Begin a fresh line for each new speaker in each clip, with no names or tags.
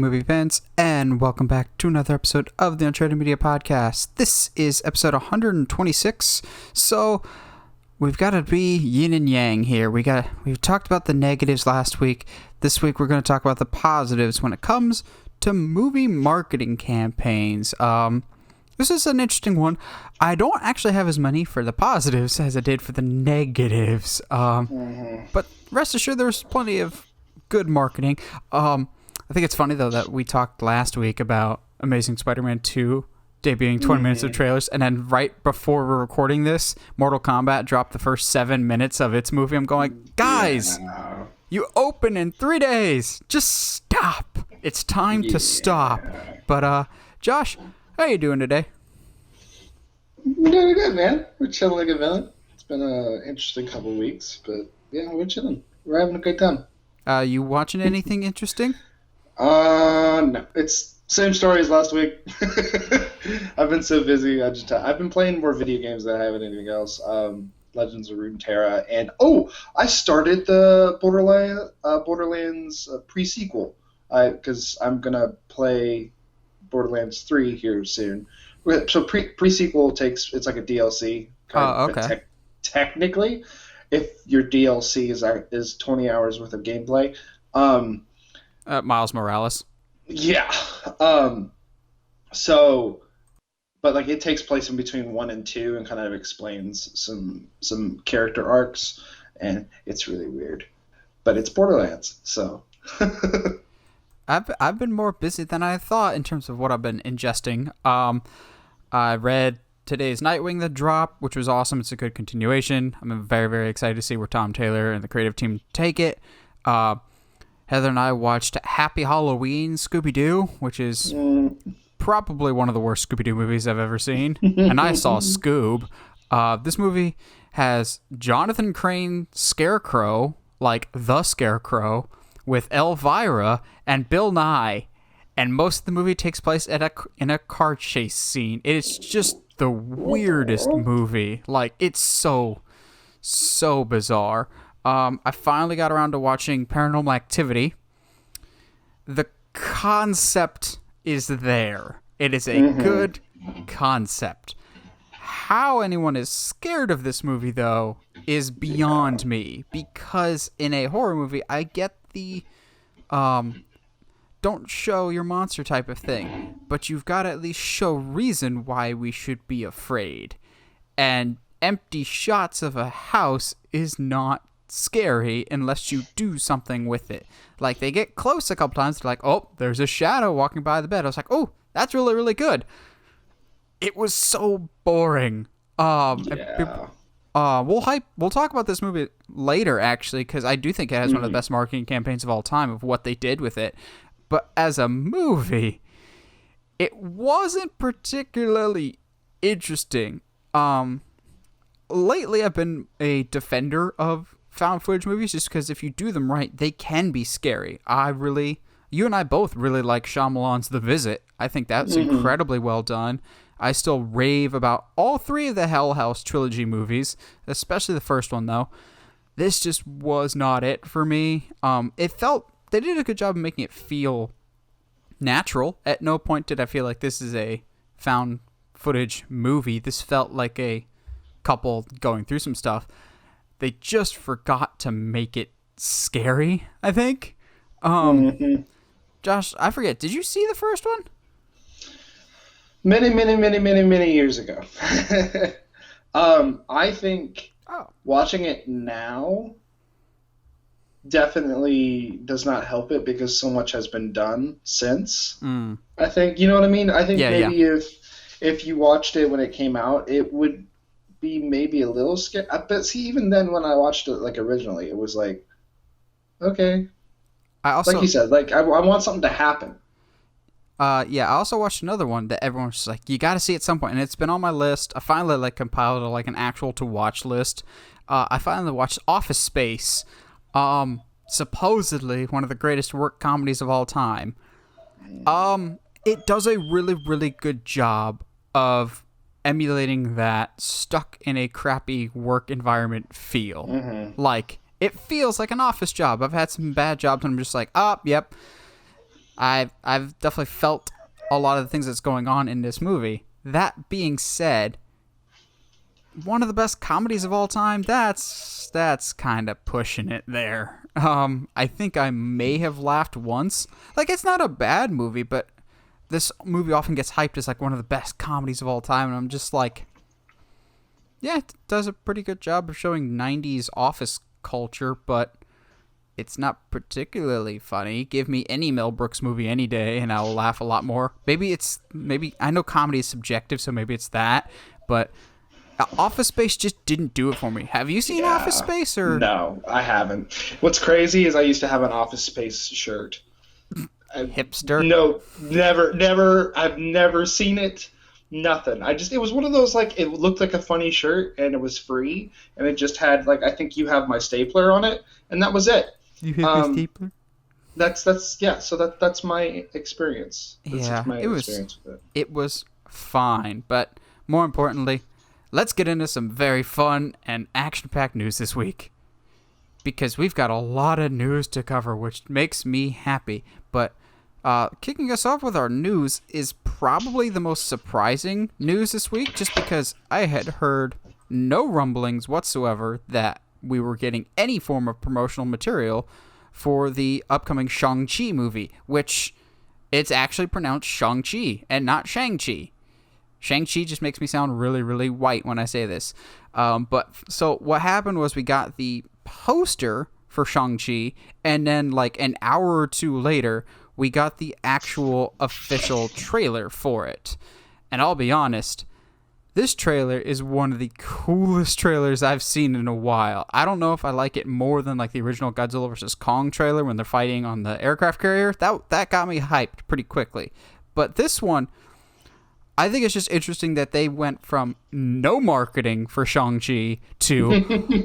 movie fans, and welcome back to another episode of the Uncharted Media Podcast. This is episode 126, so we've got to be yin and yang here. We've talked about the negatives last week. This week we're going to talk about the positives when it comes to movie marketing campaigns. This is an interesting one. I don't actually have as many for the positives as I did for the negatives, but rest assured there's plenty of good marketing. I think it's funny, though, that we talked last week about Amazing Spider-Man 2 debuting 20 minutes of trailers, and then right before we're recording this, Mortal Kombat dropped the first 7 minutes of its movie. I'm going, guys, you open in 3 days. Just stop. It's time to stop. But, Josh, how you doing today?
We're doing good, man. We're chilling like a villain. It's been an interesting couple of weeks, but yeah, we're chilling. We're having a great time.
You watching anything interesting?
No. It's same story as last week. I've been so busy. I've been playing more video games than I have anything else. Legends of Runeterra, and I started the Borderlands pre-sequel. Because I'm gonna play Borderlands 3 here soon. So pre-sequel it's like a DLC.
Okay.
Technically, if your DLC is 20 hours worth of gameplay.
Miles Morales.
Yeah. But like it takes place in between 1 and 2 and kind of explains some character arcs, and it's really weird. But it's Borderlands, so.
I've been more busy than I thought in terms of what I've been ingesting. I read today's Nightwing that dropped, which was awesome. It's a good continuation. I'm very, very excited to see where Tom Taylor and the creative team take it. Heather and I watched Happy Halloween Scooby-Doo, which is probably one of the worst Scooby-Doo movies I've ever seen. And I saw Scoob. This movie has Jonathan Crane Scarecrow, like the Scarecrow, with Elvira and Bill Nye. And most of the movie takes place in a car chase scene. It is just the weirdest movie. Like, it's so bizarre. I finally got around to watching Paranormal Activity. The concept is there. It is a good concept. How anyone is scared of this movie, though, is beyond me. Because in a horror movie, I get the don't show your monster type of thing, but you've got to at least show reason why we should be afraid. And empty shots of a house is not scary unless you do something with it. Like, they get close a couple times, they're like, oh, there's a shadow walking by the bed. I was like, oh, that's really, really good. It was so boring. We'll talk about this movie later, actually, because I do think it has one of the best marketing campaigns of all time of what they did with it. But as a movie, it wasn't particularly interesting. Lately, I've been a defender of found footage movies just because if you do them right, they can be scary. You and I both really like Shyamalan's The Visit. I think that's incredibly well done. I still rave about all 3 of the Hell House trilogy movies, especially the first one, though. This just was not it for me. They did a good job of making it feel natural. At no point did I feel like this is a found footage movie. This felt like a couple going through some stuff. They just forgot to make it scary, I think. Josh, I forget, did you see the first one?
Many years ago. I think watching it now definitely does not help it because so much has been done since. I think, you know what I mean? I think if you watched it when it came out, it would be maybe a little scary. But see, even then when I watched it like originally, it was like, okay. Like you said, like I want something to happen.
I also watched another one that everyone's just like, you got to see at some point, and it's been on my list. I finally compiled an actual to watch list. I finally watched Office Space, supposedly one of the greatest work comedies of all time. It does a really, really good job of emulating that stuck in a crappy work environment feel. Like, it feels like an office job. I've had some bad jobs and I'm just like, yep. I've definitely felt a lot of the things that's going on in this movie. That being said, one of the best comedies of all time, that's kind of pushing it there. I think I may have laughed once. Like, it's not a bad movie, but this movie often gets hyped as like one of the best comedies of all time, and I'm just like, yeah, it does a pretty good job of showing 90s office culture, but it's not particularly funny. Give me any Mel Brooks movie any day, and I'll laugh a lot more. Maybe I know comedy is subjective, so maybe it's that, but Office Space just didn't do it for me. Have you seen Office Space? Or
no, I haven't. What's crazy is I used to have an Office Space shirt.
Hipster?
No, never. I've never seen it. Nothing. It was one of those, like, it looked like a funny shirt and it was free and it just had, like, I think you have my stapler on it, and that was it.
You have my stapler?
That's my experience.
It was fine, but more importantly, let's get into some very fun and action-packed news this week, because we've got a lot of news to cover, which makes me happy. But kicking us off with our news is probably the most surprising news this week, just because I had heard no rumblings whatsoever that we were getting any form of promotional material for the upcoming Shang Chi movie, which it's actually pronounced Shang Chi and not Shang Chi. Shang Chi just makes me sound really, really white when I say this. So what happened was we got the poster for Shang Chi, and then like an hour or two later, we got the actual official trailer for it. And I'll be honest, this trailer is one of the coolest trailers I've seen in a while. I don't know if I like it more than like the original Godzilla vs. Kong trailer when they're fighting on the aircraft carrier. That got me hyped pretty quickly. But this one, I think it's just interesting that they went from no marketing for Shang-Chi to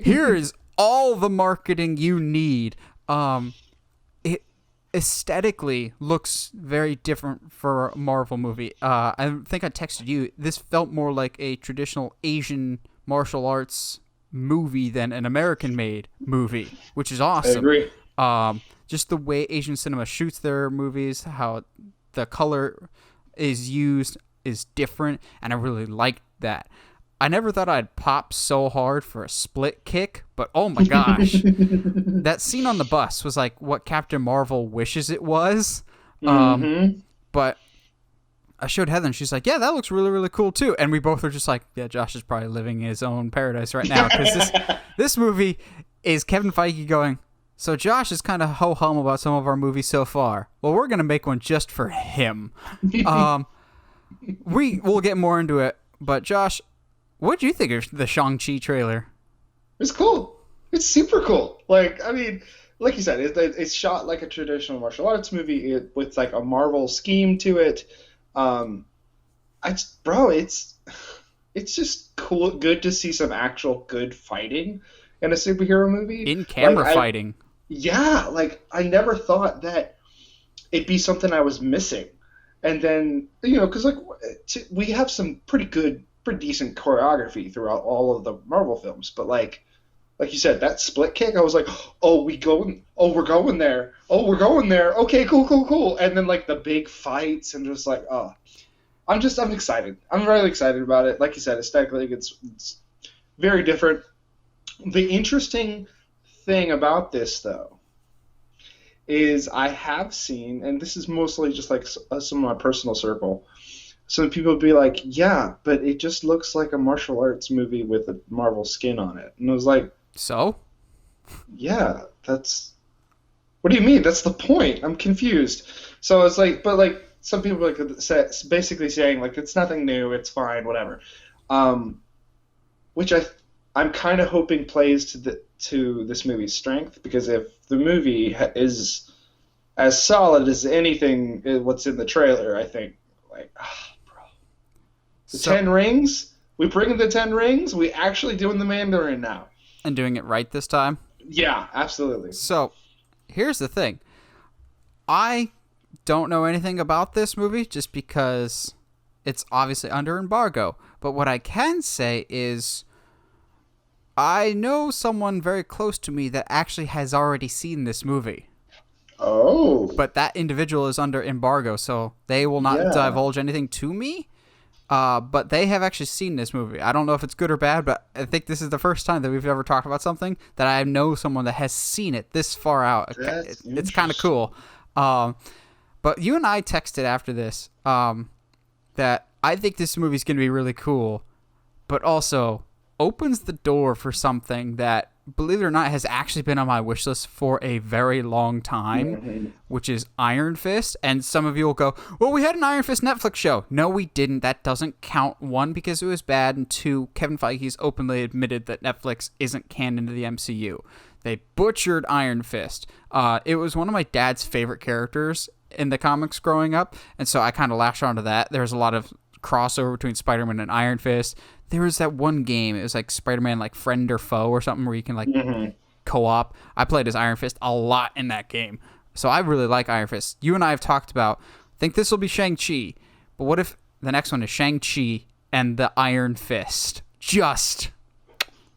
here is all the marketing you need. It aesthetically looks very different for a Marvel movie. I think I texted you. This felt more like a traditional Asian martial arts movie than an American-made movie, which is awesome.
I agree.
Just the way Asian cinema shoots their movies, how the color is used is different, and I really liked that. I never thought I'd pop so hard for a split kick, but oh my gosh. That scene on the bus was like what Captain Marvel wishes it was. But I showed Heather, and she's like, yeah, that looks really, really cool too. And we both were just like, yeah, Josh is probably living his own paradise right now, because this movie is Kevin Feige going, so Josh is kind of ho-hum about some of our movies so far. Well, we're going to make one just for him. We'll get more into it, but Josh, what did you think of the Shang-Chi trailer?
It's cool. It's super cool. Like, I mean, like you said, it's shot like a traditional martial arts movie with like a Marvel scheme to it. It's just cool, good to see some actual good fighting in a superhero movie.
In camera fighting.
Yeah, like I never thought that it'd be something I was missing. And then, because like we have some pretty decent choreography throughout all of the Marvel films, but like you said, that split kick, I was like, we're going there. Okay, cool. And then like the big fights and just like, I'm excited. I'm really excited about it. Like you said, aesthetically, it's very different. The interesting thing about this, though, is I have seen, and this is mostly just like some of my personal circle, some people be like, yeah, but it just looks like a martial arts movie with a Marvel skin on it. And I was like,
so?
Yeah, what do you mean? That's the point. I'm confused. So it's like, but like some people like basically saying like it's nothing new, it's fine, whatever. Which I'm kind of hoping plays to this movie's strength, because if the movie is as solid as anything what's in the trailer, I think like, bro, the 10 rings. We bring in the 10 rings. We actually doing the Mandarin now.
And doing it right this time?
Yeah, absolutely.
So, here's the thing. I don't know anything about this movie just because it's obviously under embargo. But what I can say is I know someone very close to me that actually has already seen this movie.
Oh,
but that individual is under embargo, so they will not
yeah.
divulge anything to me. But they have actually seen this movie. I don't know if it's good or bad, but I think this is the first time that we've ever talked about something that I know someone that has seen it this far out.
That's
It's kind of
interesting.
cool. But you and I texted after this that I think this movie's going to be really cool, but also opens the door for something that, believe it or not, has actually been on my wish list for a very long time,
Hmm.
which is Iron Fist. And some of you will go, well, we had an Iron Fist Netflix show. No, we didn't. That doesn't count. One, because it was bad, and two, Kevin Feige's openly admitted that Netflix isn't canon to the MCU. They butchered Iron Fist. It was one of my dad's favorite characters in the comics growing up, and so I kind of latched onto that. There's a lot of crossover between Spider-Man and Iron Fist. There was that one game. It was like Spider-Man, like Friend or Foe or something, where you can like
Hmm.
co-op. I played as Iron Fist a lot in that game, so I really like Iron Fist. You and I have talked about. Think this will be Shang Chi, but what if the next one is Shang Chi and the Iron Fist? Just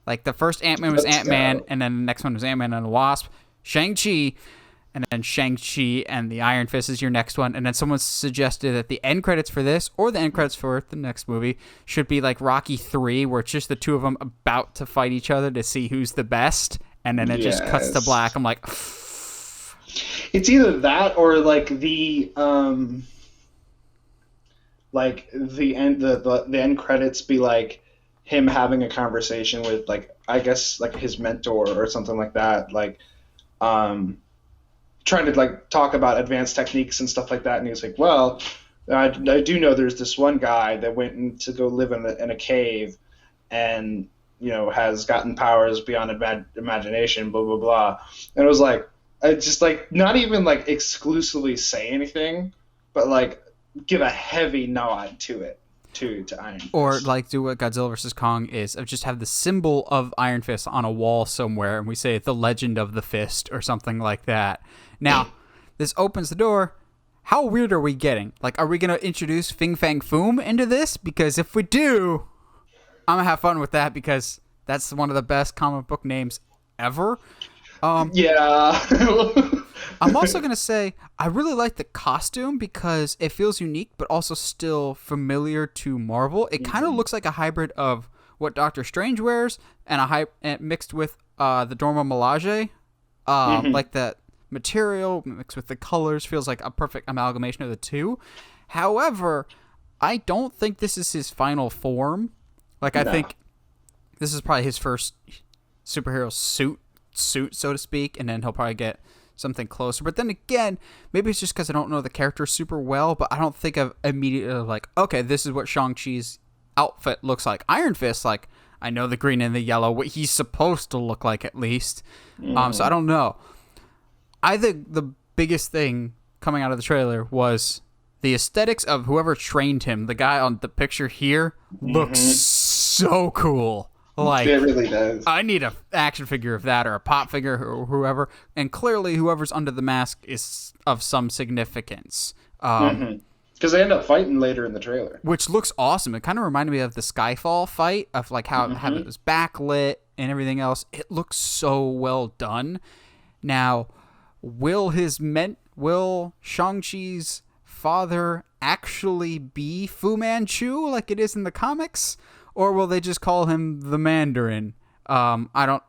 like the first Ant-Man was
Let's
Ant-Man,
go.
and then the next one was Ant-Man and the Wasp. Shang-Chi, and then Shang-Chi and the Iron Fist is your next one. And then someone suggested that the end credits for this, or the end credits for the next movie, should be like Rocky 3, where it's just the two of them about to fight each other to see who's the best. And then it just cuts to black.
Yes.
I'm like,
It's either that or like the end credits be like him having a conversation with like I guess like his mentor or something like that, like um trying to like talk about advanced techniques and stuff like that, and he was like, well, I do know there's this one guy that went in to go live in a cave and has gotten powers beyond imagination, blah blah blah. And it was like I just like not even like exclusively say anything, but like give a heavy nod to it, to Iron
or
Fist.
like do what Godzilla vs. Kong is, of just have the symbol of Iron Fist on a wall somewhere, and we say the legend of the fist or something like that. Now, this opens the door. How weird are we getting? Like, are we going to introduce Fing Fang Foom into this? Because if we do, I'm going to have fun with that, because that's one of the best comic book names ever.
Yeah.
I'm also going to say I really like the costume because it feels unique, but also still familiar to Marvel. It kind of
Mhm.
looks like a hybrid of what Doctor Strange wears and mixed with the Dorma Milaje.
Mhm.
Like the material mixed with the colors feels like a perfect amalgamation of the two. However, I don't think this is his final form. Like, I
No.
think this is probably his first superhero suit, so to speak, and then he'll probably get something closer. But then again, maybe it's just because I don't know the character super well, but I don't think of immediately like, okay, this is what Shang-Chi's outfit looks like. Iron Fist, like, I know the green and the yellow, what he's supposed to look like at least. So I
Mhm.
don't know. I think the biggest thing coming out of the trailer was the aesthetics of whoever trained him. The guy on the picture here looks
Mhm.
so cool.
It
Like,
really does.
I need a action figure of that, or a pop figure, or whoever. And clearly, whoever's under the mask is of some significance,
Mhm. Because they end up fighting later in the trailer.
which looks awesome. It kind of reminded me of the Skyfall fight, of like how it
Mhm.
was backlit and everything else. It looks so well done. Now, will Shang-Chi's father actually be Fu Manchu like it is in the comics, or will they just call him the Mandarin? I don't.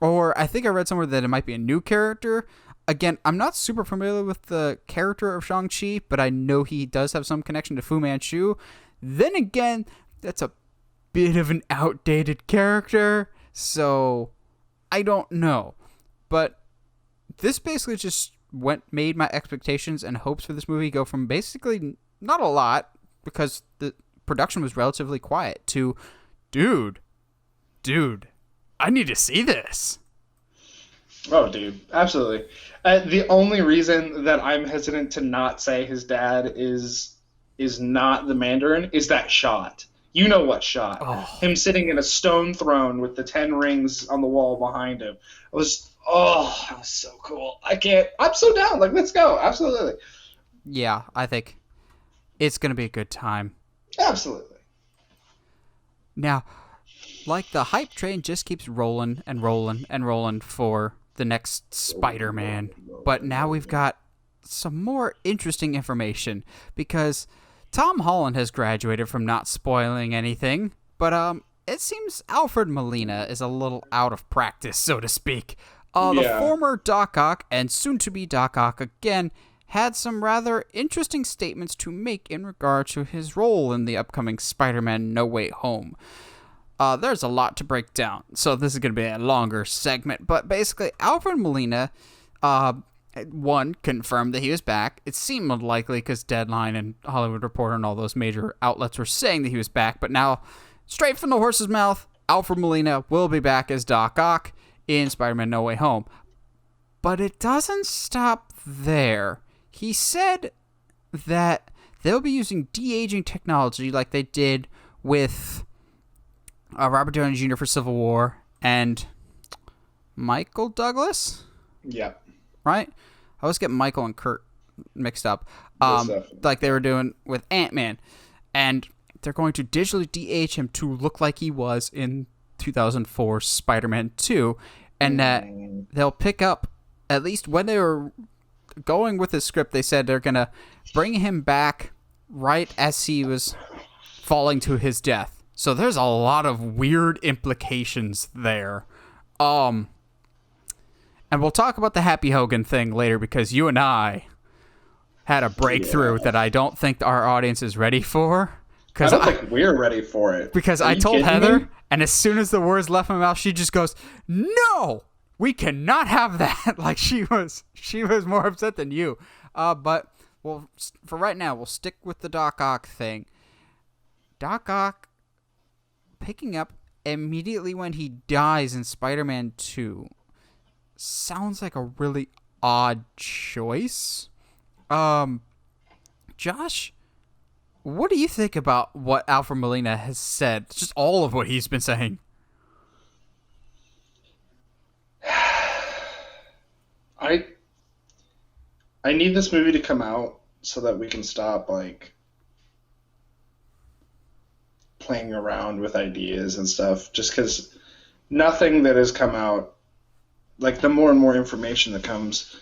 Or I think I read somewhere that it might be a new character. Again, I'm not super familiar with the character of Shang-Chi, but I know he does have some connection to Fu Manchu. Then again, that's a bit of an outdated character, so I don't know. But this basically just made my expectations and hopes for this movie go from basically not a lot, because the production was relatively quiet, to dude, dude, I need to see this.
Oh, dude, absolutely. The only reason that I'm hesitant to not say his dad is not the Mandarin is that shot. You know what shot?
Oh,
Him sitting in a stone throne with the 10 rings on the wall behind him. It was that was so cool. I can't. I'm so down. Like, let's go. Absolutely,
yeah, I think it's gonna be a good time.
absolutely.
Now, like, the hype train just keeps rolling and rolling and rolling for the next Spider-Man. But now we've got some more interesting information because Tom Holland has graduated from not spoiling anything, but it seems Alfred Molina is a little out of practice, so to speak. The former Doc Ock and soon-to-be Doc Ock again had some rather interesting statements to make in regard to his role in the upcoming Spider-Man No Way Home. There's a lot to break down, so this is going to be a longer segment, but basically Alfred Molina, one, confirmed that he was back. It seemed unlikely because Deadline and Hollywood Reporter and all those major outlets were saying that he was back, but now, straight from the horse's mouth, Alfred Molina will be back as Doc Ock in Spider-Man No Way Home. But it doesn't stop there. He said that they'll be using de-aging technology like they did with Robert Downey Jr. for Civil War and Michael Douglas?
Yeah.
Right? I always get Michael and Kurt mixed up. Like they were doing with Ant-Man. And they're going to digitally de-age him to look like he was in 2004 Spider-Man 2. And that they'll pick up, at least when they were going with the script, they said they're going to bring him back right as he was falling to his death. So there's a lot of weird implications there. And we'll talk about the Happy Hogan thing later because you and I had a breakthrough that I don't think our audience is ready for.
I don't think we're ready for it.
Because I told Heather, and as soon as the words left my mouth, she just goes, "No, we cannot have that." Like she was more upset than you. But well, for right now, we'll stick with the Doc Ock thing. Doc Ock picking up immediately when he dies in Spider-Man 2 sounds like a really odd choice. Josh, what do you think about what Alfred Molina has said? Just all of what he's been saying.
I need this movie to come out so that we can stop playing around with ideas and stuff, just because nothing that has come out, the more and more information that comes,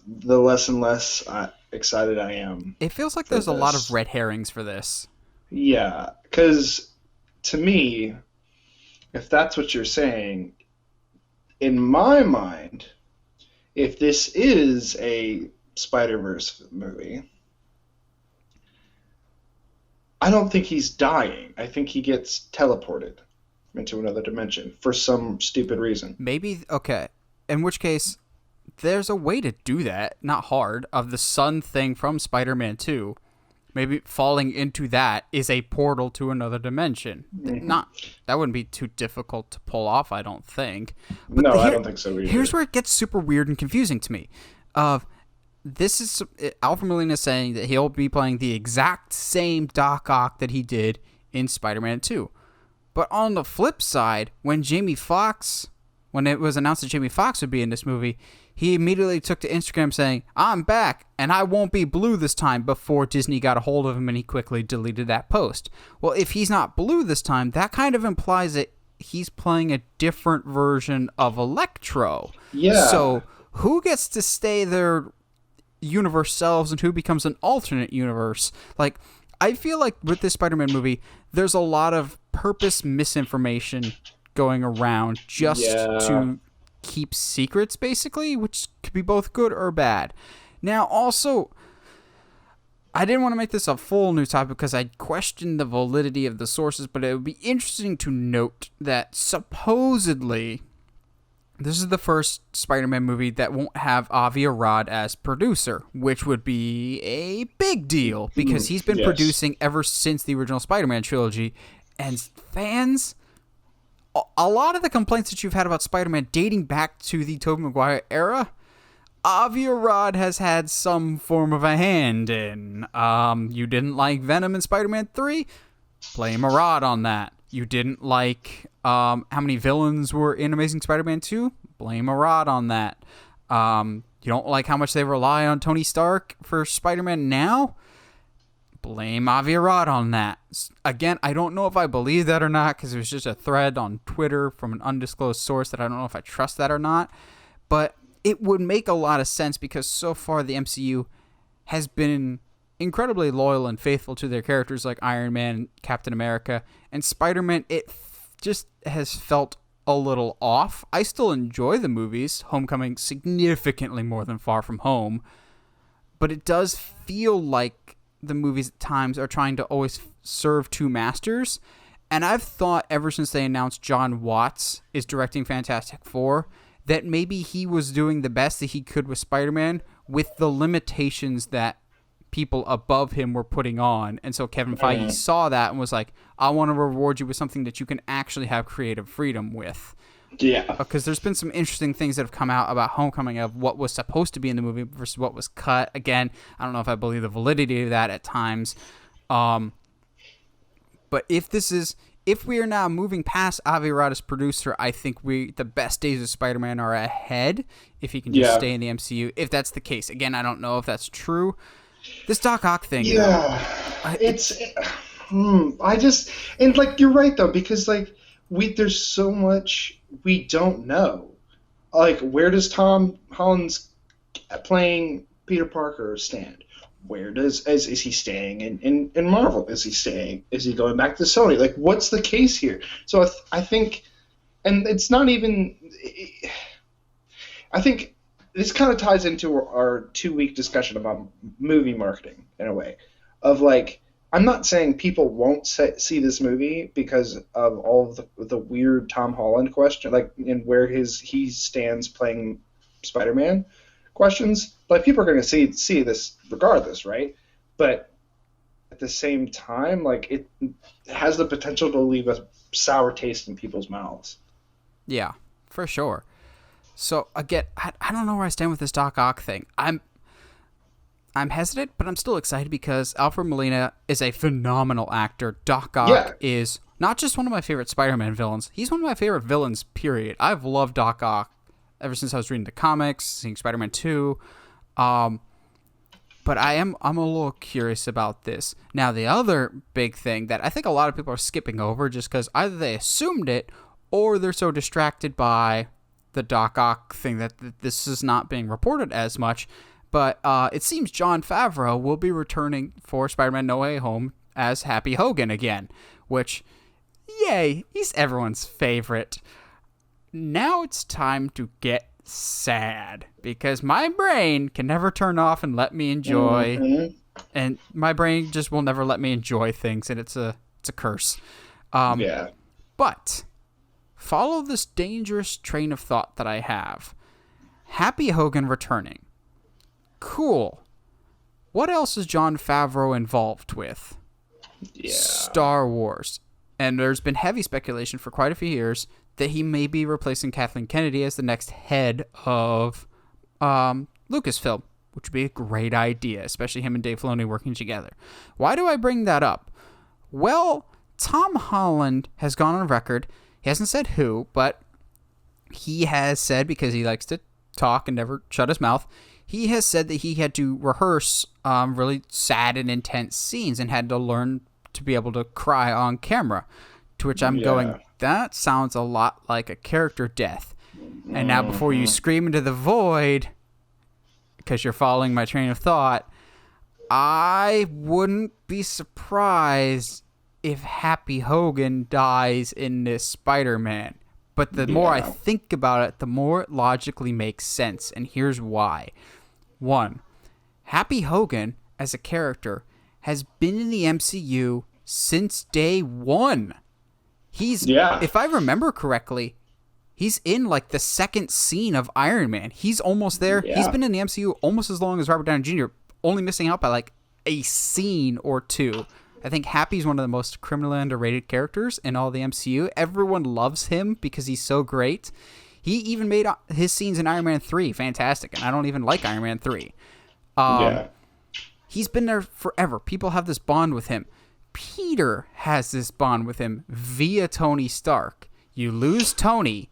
the less and less excited I am.
It feels like there's a lot of red herrings for this.
Yeah, because to me, if that's what you're saying, in my mind, if this is a Spider-Verse movie, I don't think he's dying. I think he gets teleported into another dimension for some stupid reason.
Maybe, okay. In which case, there's a way to do that, not hard, of the sun thing from Spider-Man 2. Maybe falling into that is a portal to another dimension. Mm-hmm. That wouldn't be too difficult to pull off, I don't think. But
I don't think so either.
Here's where it gets super weird and confusing to me. This is Alfred Molina saying that he'll be playing the exact same Doc Ock that he did in Spider-Man 2. But on the flip side, when it was announced that Jamie Foxx would be in this movie, he immediately took to Instagram saying, "I'm back, and I won't be blue this time," before Disney got a hold of him and he quickly deleted that post. Well, if he's not blue this time, that kind of implies that he's playing a different version of Electro.
Yeah.
So who gets to stay their universe selves and who becomes an alternate universe? I feel like with this Spider-Man movie, there's a lot of purpose misinformation going around just to keep secrets, basically, which could be both good or bad. Now, also, I didn't want to make this a full new topic because I questioned the validity of the sources, but it would be interesting to note that supposedly this is the first Spider-Man movie that won't have Avi Arad as producer, which would be a big deal because he's been producing ever since the original Spider-Man trilogy. And fans, a lot of the complaints that you've had about Spider-Man dating back to the Tobey Maguire era, Avi Arad has had some form of a hand in. You didn't like Venom in Spider-Man 3? Blame Arad on that. You didn't like how many villains were in Amazing Spider-Man 2? Blame Arad on that. You don't like how much they rely on Tony Stark for Spider-Man now? Blame Avi Arad on that. Again, I don't know if I believe that or not because it was just a thread on Twitter from an undisclosed source that I don't know if I trust that or not. but it would make a lot of sense because so far the MCU has been incredibly loyal and faithful to their characters like Iron Man, Captain America, and Spider-Man. It just has felt a little off. I still enjoy the movies, Homecoming significantly more than Far From Home, but it does feel like the movies at times are trying to always serve two masters. And I've thought ever since they announced John Watts is directing Fantastic Four that maybe he was doing the best that he could with Spider-Man with the limitations that people above him were putting on. And so Kevin Feige saw that and was like, I want to reward you with something that you can actually have creative freedom with.
Yeah.
Because there's been some interesting things that have come out about Homecoming of what was supposed to be in the movie versus what was cut. Again, I don't know if I believe the validity of that at times. But if we are now moving past Avi Arad as producer, I think the best days of Spider-Man are ahead if he can just stay in the MCU. If that's the case. Again, I don't know if that's true. This Doc Ock thing.
Yeah. And like, you're right though, because like there's so much we don't know. Like, where does Tom Holland's playing Peter Parker stand? Where is he staying in Marvel? Is he going back to Sony? Like, what's the case here? So I think, and it's not even, I think this kind of ties into our 2-week discussion about movie marketing in a way of like, I'm not saying people won't see this movie because of all of the weird Tom Holland question, like, in where he stands playing Spider-Man questions. Like, people are going to see this regardless, right? But at the same time, like, it has the potential to leave a sour taste in people's mouths.
Yeah, for sure. So again, I don't know where I stand with this Doc Ock thing. I'm hesitant, but I'm still excited because Alfred Molina is a phenomenal actor. Doc Ock is not just one of my favorite Spider-Man villains. He's one of my favorite villains, period. I've loved Doc Ock ever since I was reading the comics, seeing Spider-Man 2. But I'm a little curious about this. Now, the other big thing that I think a lot of people are skipping over just because either they assumed it or they're so distracted by the Doc Ock thing that this is not being reported as much. But it seems Jon Faverau will be returning for Spider-Man No Way Home as Happy Hogan again, which, yay, he's everyone's favorite. Now it's time to get sad, because my brain can never turn off and let me enjoy, and my brain just will never let me enjoy things, and it's a curse. But follow this dangerous train of thought that I have. Happy Hogan returning. Cool. What else is Jon Faverau involved with? Star Wars. And there's been heavy speculation for quite a few years that he may be replacing Kathleen Kennedy as the next head of Lucasfilm, which would be a great idea, especially him and Dave Filoni working together. Why do I bring that up? Well, Tom Holland has gone on record. He hasn't said who, but he has said, because he likes to talk and never shut his mouth, he has said that he had to rehearse really sad and intense scenes and had to learn to be able to cry on camera. To which I'm going, that sounds a lot like a character death. And now, before you scream into the void, because you're following my train of thought, I wouldn't be surprised if Happy Hogan dies in this Spider-Man. But the more I think about it, the more it logically makes sense. And here's why. 1, Happy Hogan, as a character, has been in the MCU since day 1. If I remember correctly, he's in like the second scene of Iron Man. He's almost there. Yeah. He's been in the MCU almost as long as Robert Downey Jr., only missing out by like a scene or two. I think Happy's one of the most criminally underrated characters in all the MCU. Everyone loves him because he's so great. He even made his scenes in Iron Man 3 fantastic, and I don't even like Iron Man 3. He's been there forever. People have this bond with him. Peter has this bond with him via Tony Stark. You lose Tony,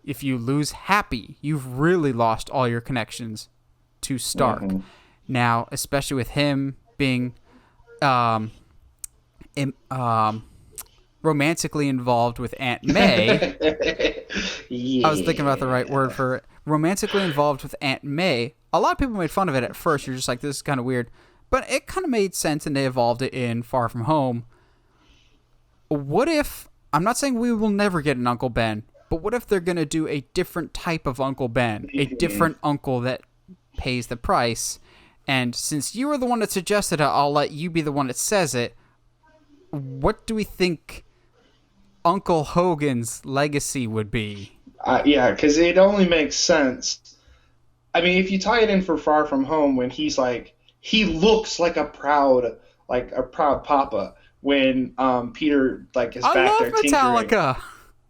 if you lose Happy, you've really lost all your connections to Stark. Now, especially with him being romantically involved with Aunt May.
Yeah.
I was thinking about the right word for it. Romantically involved with Aunt May. A lot of people made fun of it at first. You're just like, this is kind of weird. But it kind of made sense, and they evolved it in Far From Home. What if, I'm not saying we will never get an Uncle Ben, but what if they're going to do a different type of Uncle Ben? A different uncle that pays the price? And since you were the one that suggested it, I'll let you be the one that says it. What do we think Uncle Hogan's legacy would be?
Yeah, because it only makes sense. I mean, if you tie it in for Far From Home, when he's like, he looks like a proud papa when Peter like is back there tinkering.
I love Metallica.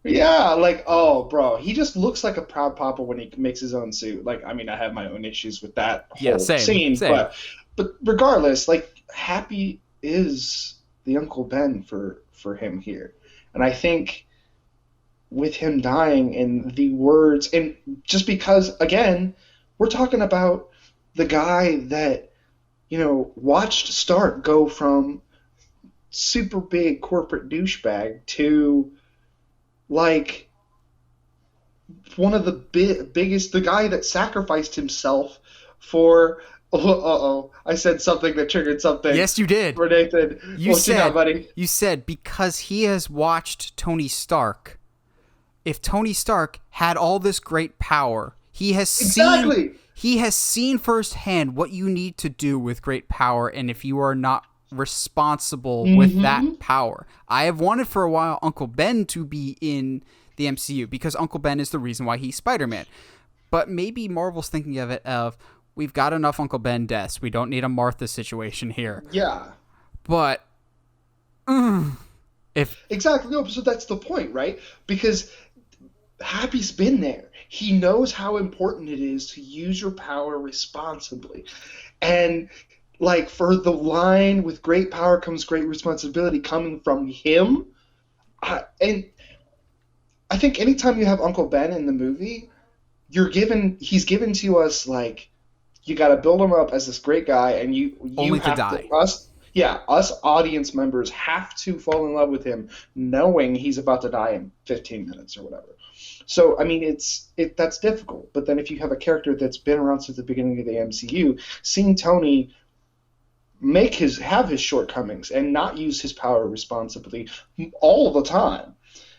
Yeah, like, oh, bro, he just looks like a proud papa when he makes his own suit. Like, I mean, I have my own issues with that whole scene, but regardless, like, Happy is the Uncle Ben for him here, and I think with him dying and the words, and just because, again, we're talking about the guy that, you know, watched Stark go from super big corporate douchebag to, like, one of the biggest, the guy that sacrificed himself for, I said something that triggered something.
Yes, you did.
For Nathan.
You said because he has watched Tony Stark. If Tony Stark had all this great power, he has seen firsthand what you need to do with great power, and if you are not responsible with that power. I have wanted for a while Uncle Ben to be in the MCU because Uncle Ben is the reason why he's Spider-Man. But maybe Marvel's thinking of it of, we've got enough Uncle Ben deaths. We don't need a Martha situation here.
Yeah.
But
exactly, no, so that's the point, right? Because Happy's been there. He knows how important it is to use your power responsibly. And like, for the line, with great power comes great responsibility, coming from him, and I think anytime you have Uncle Ben in the movie, he's given to us, like, you got to build him up as this great guy, and you
only
have
to die.
Us audience members have to fall in love with him, knowing he's about to die in 15 minutes or whatever. So, I mean, that's difficult. But then if you have a character that's been around since the beginning of the MCU, seeing Tony have his shortcomings and not use his power responsibly all the time,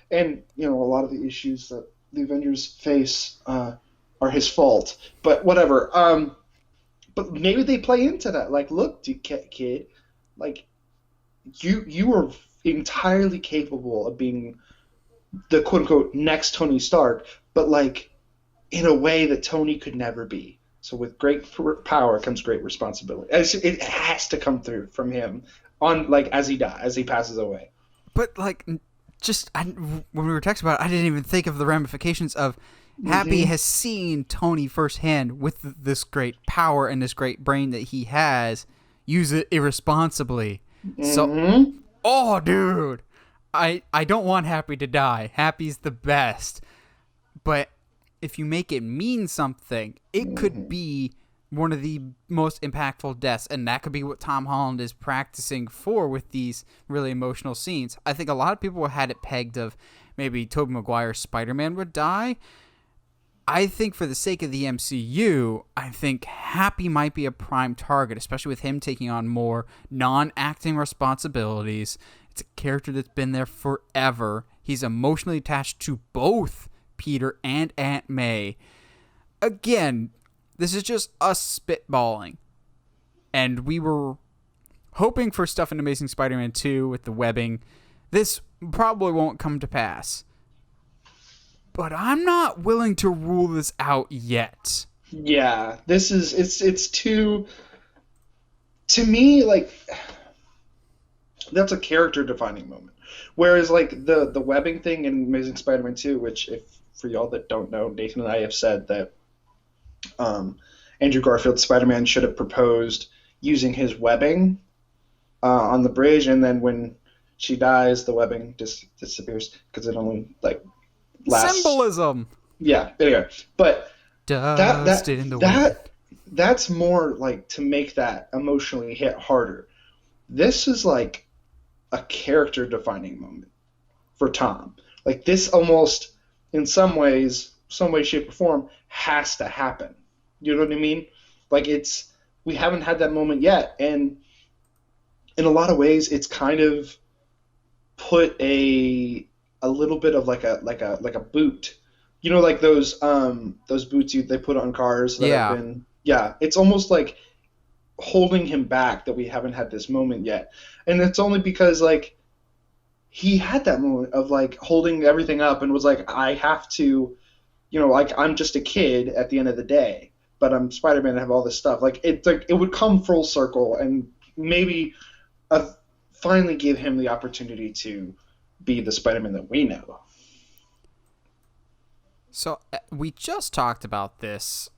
and, you know, a lot of the issues that the Avengers face are his fault. But whatever. But maybe they play into that. Like, look, kid, like, you are entirely capable of being the quote-unquote next Tony Stark, but, like, in a way that Tony could never be. So with great power comes great responsibility. It has to come through from him on, like, as he passes away.
But, like, when we were texting about it, I didn't even think of the ramifications of Happy has seen Tony firsthand with this great power and this great brain that he has use it irresponsibly. So, oh, dude, I don't want Happy to die. Happy's the best. But if you make it mean something, it could be one of the most impactful deaths, and that could be what Tom Holland is practicing for with these really emotional scenes. I think a lot of people had it pegged of maybe Tobey Maguire's Spider-Man would die. I think for the sake of the MCU, I think Happy might be a prime target, especially with him taking on more non-acting responsibilities. It's a character that's been there forever. He's emotionally attached to both Peter and Aunt May. Again, this is just us spitballing. And we were hoping for stuff in Amazing Spider-Man 2 with the webbing. This probably won't come to pass. But I'm not willing to rule this out yet.
Yeah, it's too, to me, like, that's a character defining moment. Whereas, like, the webbing thing in Amazing Spider-Man 2, which, if for y'all that don't know, Nathan and I have said that Andrew Garfield's Spider-Man should have proposed using his webbing on the bridge, and then when she dies, the webbing just disappears because it only, like, lasts.
Symbolism.
Yeah. Anyway, but
that's
more like to make that emotionally hit harder. This is like a character defining moment. for Tom. Like this almost, in some ways, some way, shape, or form, has to happen. You know what I mean? Like we haven't had that moment yet, and in a lot of ways, it's kind of put a little bit of like a boot. You know, like those boots they put on cars that have
Yeah.
been, yeah. It's almost like holding him back that we haven't had this moment yet, and it's only because like he had that moment of like holding everything up and was like, I have to, like I'm just a kid at the end of the day, but I'm Spider-Man and have all this stuff. Like it would come full circle and maybe finally give him the opportunity to be the Spider-Man that we know.
So we just talked about this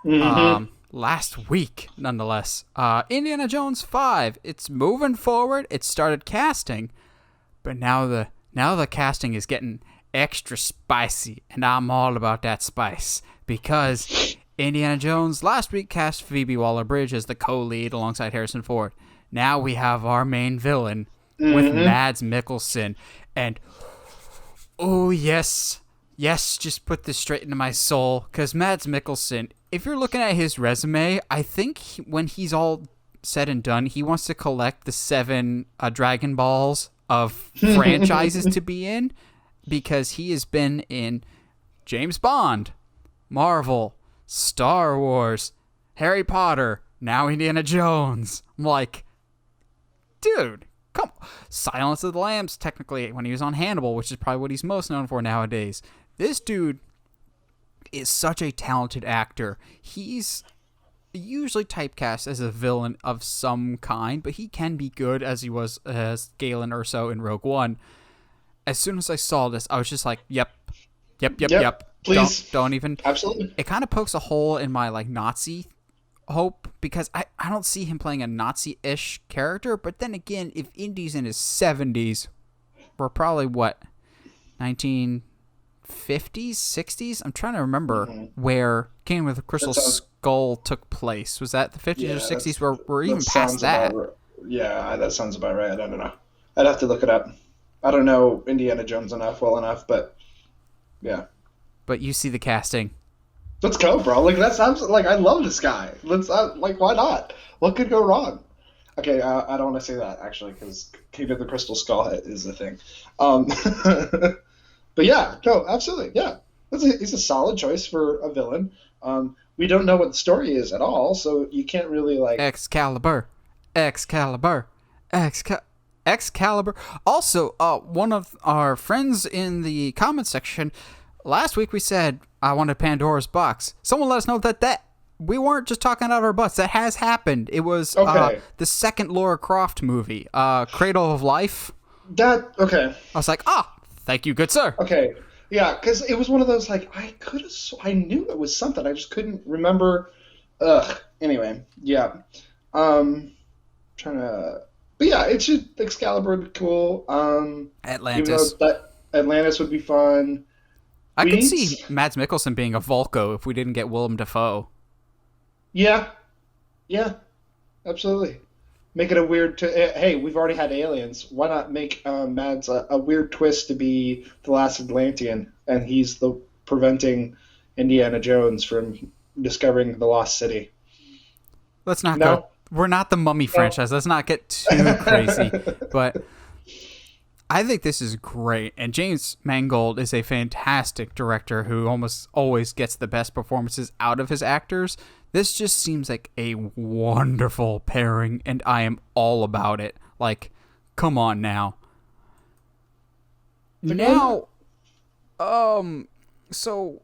Mm-hmm.
last week, nonetheless. Indiana Jones 5, it's moving forward. It started casting, but now the casting is getting extra spicy, and I'm all about that spice because Indiana Jones last week cast Phoebe Waller-Bridge as the co-lead alongside Harrison Ford. Now we have our main villain with Mads Mikkelsen, and oh yes, just put this straight into my soul, because Mads Mikkelsen, if you're looking at his resume, I think when he's all said and done, he wants to collect the 7 Dragon Balls of franchises to be in, because he has been in James Bond, Marvel, Star Wars, Harry Potter, now Indiana Jones. I'm like, dude, come on. Silence of the Lambs, technically, when he was on Hannibal, which is probably what he's most known for nowadays. This dude is such a talented actor. He's usually typecast as a villain of some kind, but he can be good, as he was as Galen Erso in Rogue One. As soon as I saw this, I was just like, yep.
Please.
Don't even.
Absolutely.
It kind of pokes a hole in my like Nazi hope, because I don't see him playing a Nazi-ish character, but then again, if Indy's in his 70s, we're probably what, 1950s, 60s? I'm trying to remember where Kingdom of the Crystal Skull took place. Was that the 50s or 60s? We're even past that.
Yeah, that sounds about right. I don't know. I'd have to look it up. I don't know Indiana Jones well enough, but yeah.
But you see the casting.
Let's go, bro. Like that sounds like I love this guy. Like why not? What could go wrong? Okay, I don't want to say that actually because Kingdom of the Crystal Skull is a thing. But yeah, no, absolutely, yeah. He's a solid choice for a villain. We don't know what the story is at all, so you can't really like
Excalibur. Also, one of our friends in the comment section last week, we said I wanted Pandora's box. Someone let us know that we weren't just talking out of our butts. That has happened. It was the second Lara Croft movie, Cradle of Life.
Okay.
I was like, thank you, good sir.
Okay. Yeah, because it was one of those, like, I knew it was something. I just couldn't remember. Anyway, yeah. But yeah, it should, Excalibur would be cool.
Atlantis.
Even though Atlantis would be fun.
I could see Mads Mikkelsen being a Volko if we didn't get Willem Dafoe.
Yeah, absolutely. Make it a weird. Hey, we've already had aliens. Why not make Mads a weird twist to be the last Atlantean, and he's the preventing Indiana Jones from discovering the lost city?
Let's not go. We're not the Mummy franchise. Let's not get too crazy. But I think this is great. And James Mangold is a fantastic director who almost always gets the best performances out of his actors. This just seems like a wonderful pairing, and I am all about it. Like, come on now. Now, so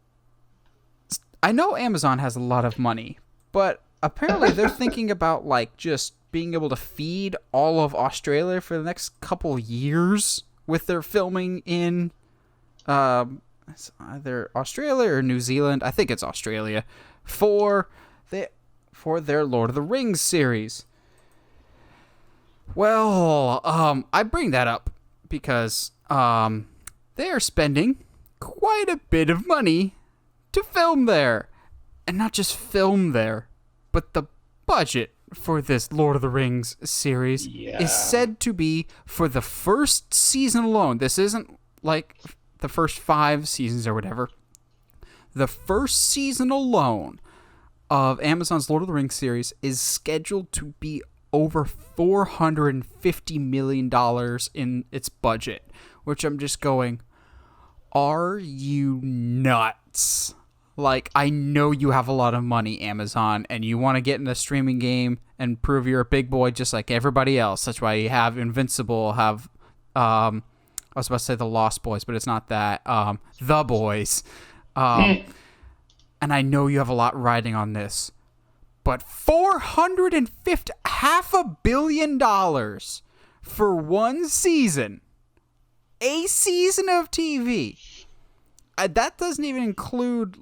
I know Amazon has a lot of money, but apparently they're thinking about like just being able to feed all of Australia for the next couple years with their filming in it's either Australia or New Zealand. I think it's Australia for their Lord of the Rings series. Well, I bring that up because they are spending quite a bit of money to film there. And not just film there, but the budget for this Lord of the Rings series is said to be, for the first season alone, this isn't like the first 5 seasons or whatever. The first season alone of Amazon's Lord of the Rings series is scheduled to be over $450 million in its budget, which I'm just going, are you nuts? Like, I know you have a lot of money, Amazon, and you want to get in the streaming game and prove you're a big boy just like everybody else. That's why you have Invincible, have, I was about to say The Lost Boys, but it's not that, The Boys. And I know you have a lot riding on this, but $500 million for one season, a season of TV. That doesn't even include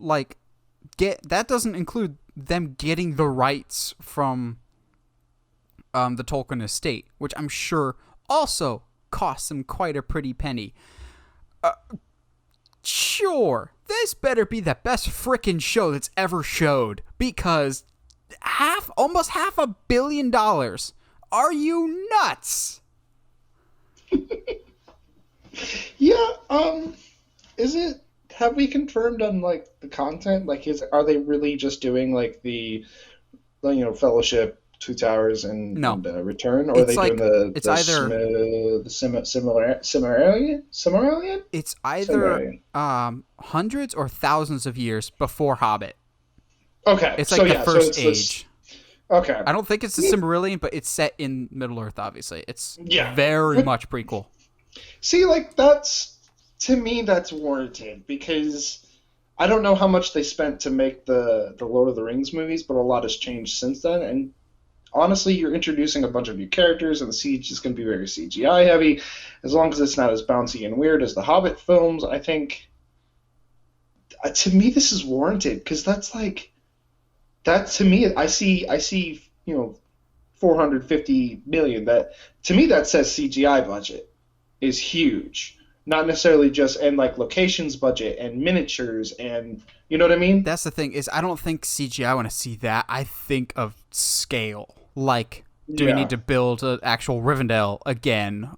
that doesn't include them getting the rights from the Tolkien estate, which I'm sure also costs them quite a pretty penny. Sure, this better be the best frickin' show that's ever showed, because almost $500 million. Are you nuts?
Yeah, is it, have we confirmed on, like, the content? Like, are they really just doing, like, the Fellowship, Two Towers, and Return? Or are they doing the Silmarillion?
It's either hundreds or thousands of years before Hobbit.
Okay.
It's like the first age.
Okay.
I don't think it's the Silmarillion, but it's set in Middle-earth, obviously. It's very much prequel.
See, like, to me, that's warranted, because I don't know how much they spent to make the Lord of the Rings movies, but a lot has changed since then, and honestly, you're introducing a bunch of new characters, and the siege is going to be very CGI heavy. As long as it's not as bouncy and weird as the Hobbit films, I think, to me, this is warranted, because that's like, that to me, I see, $450 million. That, to me, that says CGI budget is huge. Not necessarily just, and like locations budget and miniatures and, you know what I mean?
That's the thing, is I don't think CGI when I see that. I think of scale. Like, do we need to build an actual Rivendell again,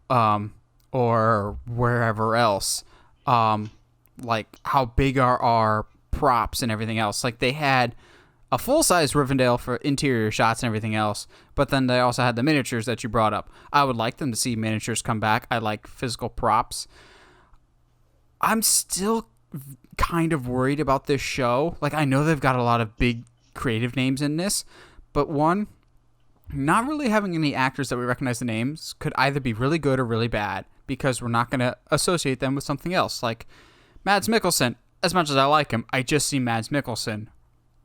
or wherever else? Like, how big are our props and everything else? Like, they had a full-size Rivendell for interior shots and everything else, but then they also had the miniatures that you brought up. I would like them to see miniatures come back. I like physical props. I'm still kind of worried about this show. Like, I know they've got a lot of big creative names in this, but one, not really having any actors that we recognize the names could either be really good or really bad, because we're not going to associate them with something else. Like, Mads Mikkelsen, as much as I like him, I just see Mads Mikkelsen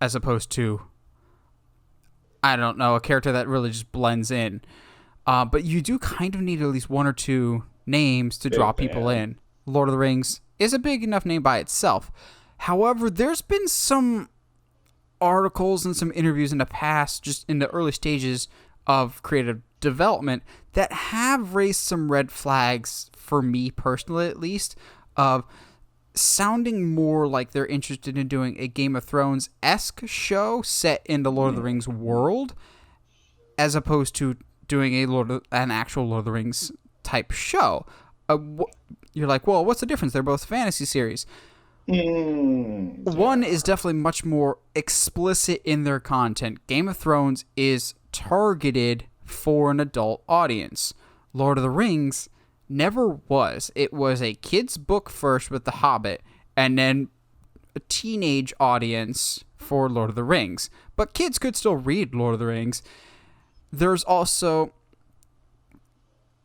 as opposed to, I don't know, a character that really just blends in. But you do kind of need at least one or two names to draw people in. Lord of the Rings is a big enough name by itself. However, there's been some articles and some interviews in the past, just in the early stages of creative development, that have raised some red flags, for me personally at least, of sounding more like they're interested in doing a Game of Thrones-esque show set in the Lord of the Rings world, as opposed to doing an actual Lord of the Rings type show. You're like, well, what's the difference? They're both fantasy series. One is definitely much more explicit in their content. Game of Thrones is targeted for an adult audience. Lord of the Rings never was. It was a kid's book first with The Hobbit, and then a teenage audience for Lord of the Rings. But kids could still read Lord of the Rings. There's also,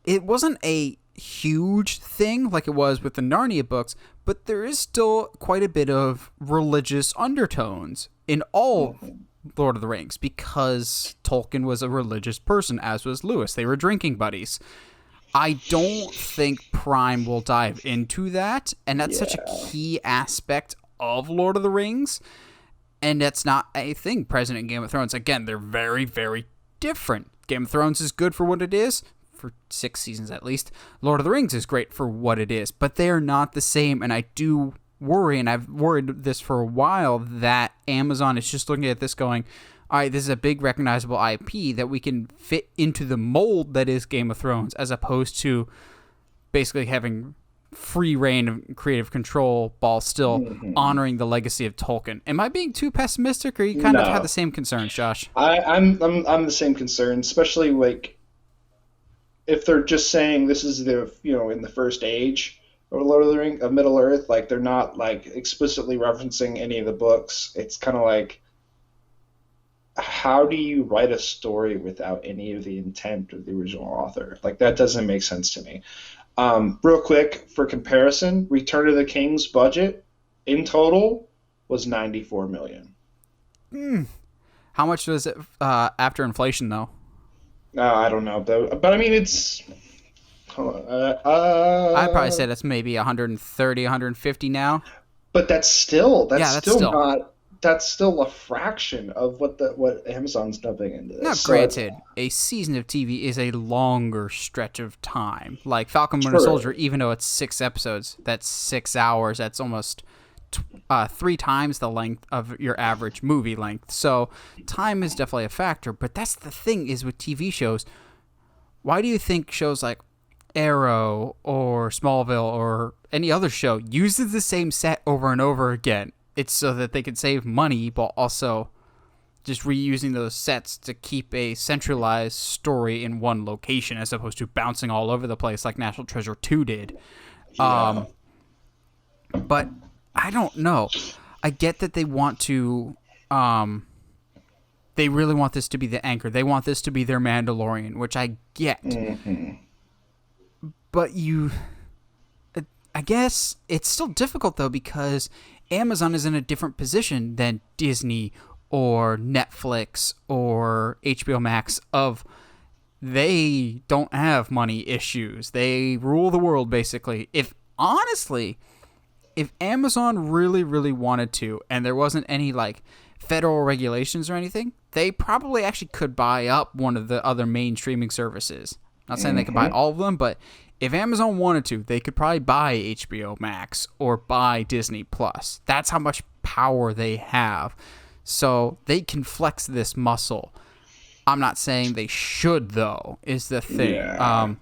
it wasn't a huge thing like it was with the Narnia books, but there is still quite a bit of religious undertones in all Lord of the Rings, because Tolkien was a religious person, as was Lewis. They were drinking buddies. I don't think Prime will dive into that, and that's such a key aspect of Lord of the Rings, and that's not a thing present in Game of Thrones. Again, they're very, very different. Game of Thrones is good for what it is, for 6 seasons at least. Lord of the Rings is great for what it is, but they are not the same, and I do worry, and I've worried this for a while, that Amazon is just looking at this going, all right, this is a big recognizable IP that we can fit into the mold that is Game of Thrones, as opposed to basically having free reign of creative control while still honoring the legacy of Tolkien. Am I being too pessimistic, or you kind of have
No,
the same concerns, Josh?
I'm the same concern, especially like if they're just saying this is the in the first age of Lord of the Rings of Middle Earth, like they're not like explicitly referencing any of the books. It's kind of like, how do you write a story without any of the intent of the original author? Like that doesn't make sense to me. Real quick for comparison, Return of the King's budget in total was 94 million.
How much was it after inflation, though?
I don't know, but I mean it's. Hold on,
I'd probably say that's maybe 130, 150 now.
but that's
Yeah, that's
still
still.
not that's still a fraction of what Amazon's dumping into this.
Now,
So it's
granted, a season of TV is a longer stretch of time. Like Falcon Winter
true.
Soldier, even though it's 6 episodes, that's 6 hours. That's almost 3 times the length of your average movie length. So time is definitely a factor. But that's the thing is with TV shows. Why do you think shows like Arrow or Smallville or any other show uses the same set over and over again? It's so that they can save money, but also just reusing those sets to keep a centralized story in one location as opposed to bouncing all over the place like National Treasure 2 did.
Yeah.
But I don't know. I get that they want to they really want this to be the anchor. They want this to be their Mandalorian, which I get. But I guess it's still difficult though because Amazon is in a different position than Disney or Netflix or HBO Max they don't have money issues. They rule the world basically. If Amazon really, really wanted to and there wasn't any like federal regulations or anything, they probably actually could buy up one of the other main streaming services. Not saying they could buy all of them, but if Amazon wanted to, they could probably buy HBO Max or buy Disney Plus. That's how much power they have. So they can flex this muscle. I'm not saying they should, though, is the thing.
Yeah.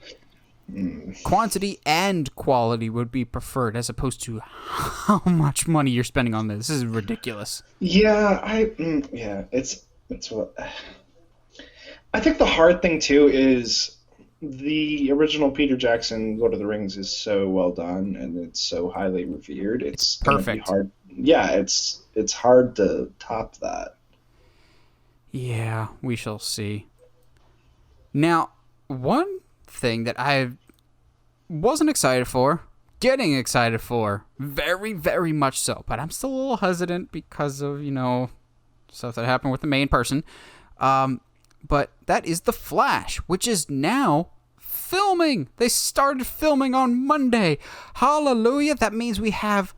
Quantity and quality would be preferred as opposed to how much money you're spending on this. This is ridiculous.
Yeah, it's what I think the hard thing too is the original Peter Jackson Lord of the Rings is so well done and it's so highly revered. It's gonna be
Perfect.
hard. Yeah, it's hard to top that.
Yeah, we shall see. Now, one thing that I wasn't excited for, getting excited for, very, very much so, but I'm still a little hesitant because of, stuff that happened with the main person. But that is The Flash, which is now filming. They started filming on Monday. Hallelujah. That means we have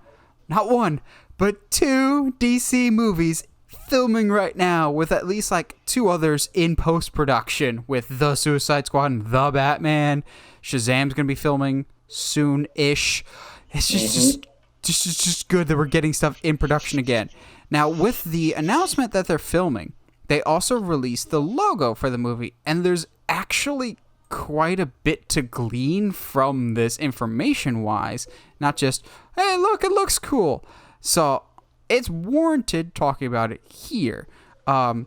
not one, but 2 DC movies filming right now with at least like 2 others in post-production with The Suicide Squad and The Batman. Shazam's going to be filming soon-ish. It's just good that we're getting stuff in production again. Now, with the announcement that they're filming, they also released the logo for the movie, and there's actually quite a bit to glean from this information-wise. Not just, hey, look, it looks cool. So it's warranted talking about it here. People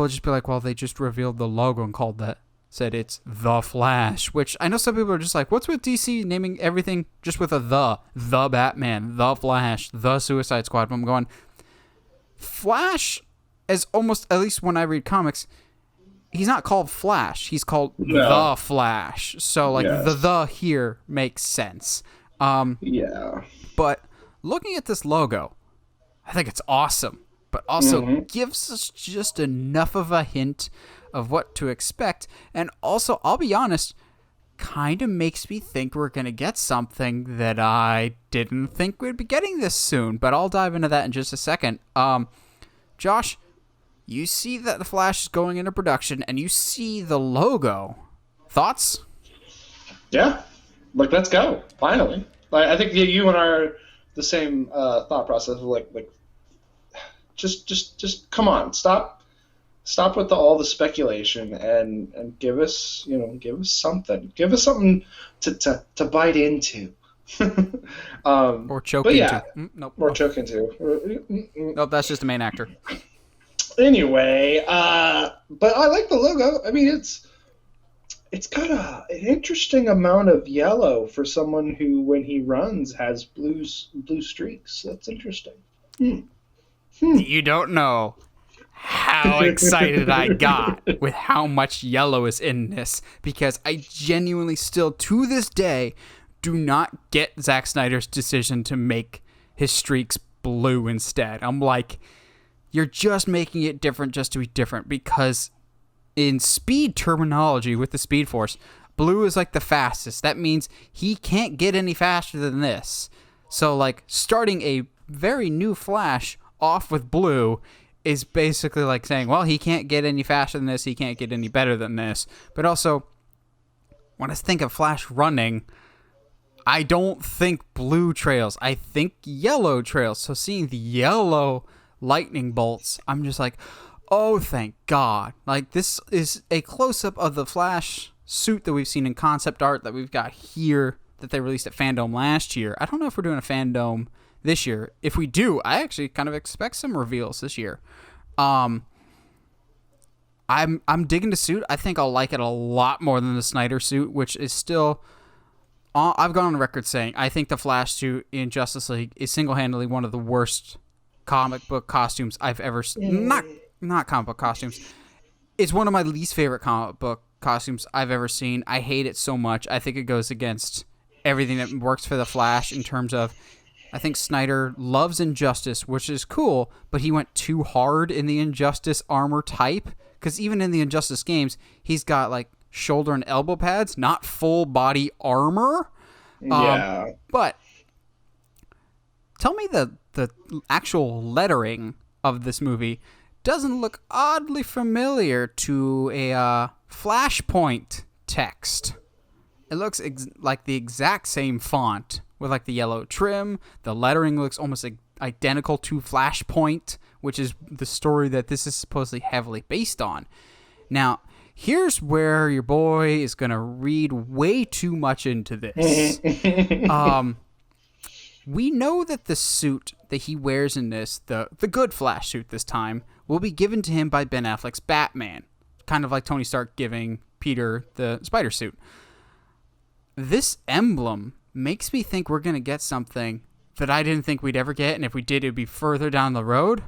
will just be like, well, they just revealed the logo and said it's The Flash, which I know some people are just like, what's with DC naming everything just with a The Batman, The Flash, The Suicide Squad? But I'm going, Flash, as almost, at least when I read comics, he's not called Flash, he's called The Flash. So like the here makes sense.
Yeah.
But looking at this logo, I think it's awesome, but also gives us just enough of a hint of what to expect. And also, I'll be honest, kind of makes me think we're going to get something that I didn't think we'd be getting this soon. But I'll dive into that in just a second. Josh, you see that The Flash is going into production, and you see the logo. Thoughts?
Yeah. Like, let's go. Finally. Like, I think you and I are the same thought process of like just come on, stop with all the speculation and give us something to bite into.
Or choke
but
into.
yeah,
Nope.
or
Oh,
choke into.
nope, that's just the main actor.
Anyway, but I like the logo. I mean, it's got an interesting amount of yellow for someone who, when he runs, has blue streaks. That's interesting. Hmm. Hmm.
You don't know how excited I got with how much yellow is in this, because I genuinely still, to this day, do not get Zack Snyder's decision to make his streaks blue instead. I'm like, you're just making it different just to be different, because in speed terminology with the Speed Force, blue is like the fastest. That means he can't get any faster than this. So, like, starting a very new Flash off with blue is basically like saying, well, he can't get any faster than this, he can't get any better than this. But also, when I think of Flash running, I don't think blue trails. I think yellow trails. So seeing the yellow lightning bolts, I'm just like, oh, thank God. Like, this is a close-up of the Flash suit that we've seen in concept art that we've got here that they released at Fandom last year. I don't know if we're doing a Fandom this year. If we do, I actually kind of expect some reveals this year. I'm digging the suit. I think I'll like it a lot more than the Snyder suit, which is still... I've gone on record saying I think the Flash suit in Justice League is single-handedly one of the worst comic book costumes I've ever seen. Not comic book costumes. It's one of my least favorite comic book costumes I've ever seen. I hate it so much. I think it goes against everything that works for the Flash in terms of, I think Snyder loves Injustice, which is cool, but he went too hard in the Injustice armor type, because even in the Injustice games, he's got like shoulder and elbow pads, not full body armor.
Yeah.
But tell me the actual lettering of this movie doesn't look oddly familiar to a Flashpoint text. It looks like the exact same font with like the yellow trim. The lettering looks almost identical to Flashpoint, which is the story that this is supposedly heavily based on. Now, here's where your boy is going to read way too much into this. We know that the suit that he wears in this, the good Flash suit this time, will be given to him by Ben Affleck's Batman. Kind of like Tony Stark giving Peter the spider suit. This emblem makes me think we're going to get something that I didn't think we'd ever get, and if we did, it would be further down the road.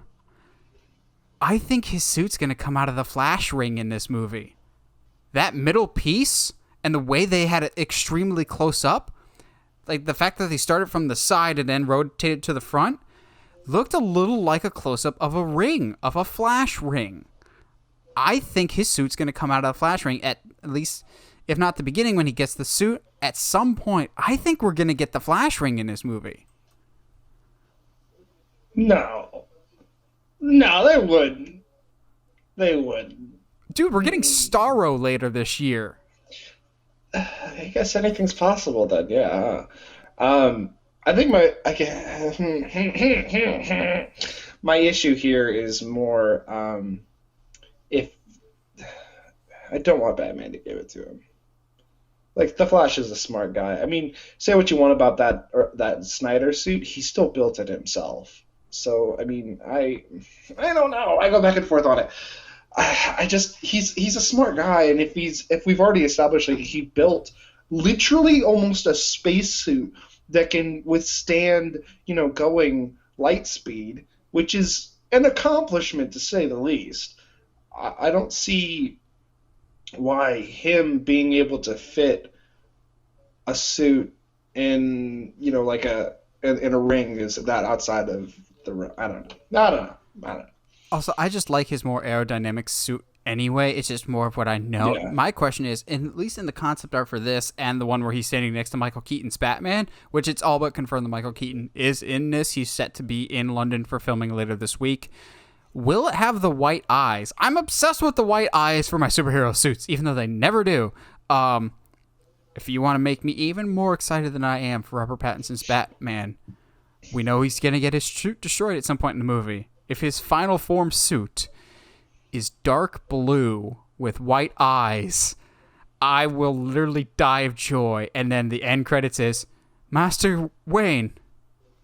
I think his suit's going to come out of the Flash ring in this movie. That middle piece and the way they had it extremely close up, like the fact that they started from the side and then rotated to the front, looked a little like a close-up of a ring, of a Flash ring. I think his suit's going to come out of the Flash ring at least, if not the beginning when he gets the suit, at some point. I think we're going to get the Flash ring in this movie.
No, they wouldn't. They wouldn't.
Dude, we're getting Starro later this year.
I guess anything's possible then. Yeah. I think my issue here is more if I don't want Batman to give it to him. Like, the Flash is a smart guy. I mean, say what you want about that Snyder suit, he still built it himself. So, I mean, I don't know. I go back and forth on it. He's a smart guy, and if we've already established that he built literally almost a spacesuit that can withstand, going light speed, which is an accomplishment to say the least. I don't see why him being able to fit a suit in, like in a ring is that outside of the ring. I don't know.
Also, I just like his more aerodynamic suit anyway. It's just more of what I know. Yeah. My question is, at least in the concept art for this and the one where he's standing next to Michael Keaton's Batman, which it's all but confirmed that Michael Keaton is in this. He's set to be in London for filming later this week. Will it have the white eyes? I'm obsessed with the white eyes for my superhero suits, even though they never do. If you want to make me even more excited than I am for Robert Pattinson's Batman, we know he's going to get his suit destroyed at some point in the movie. If his final form suit is dark blue with white eyes, I will literally die of joy. And then the end credits is Master Wayne,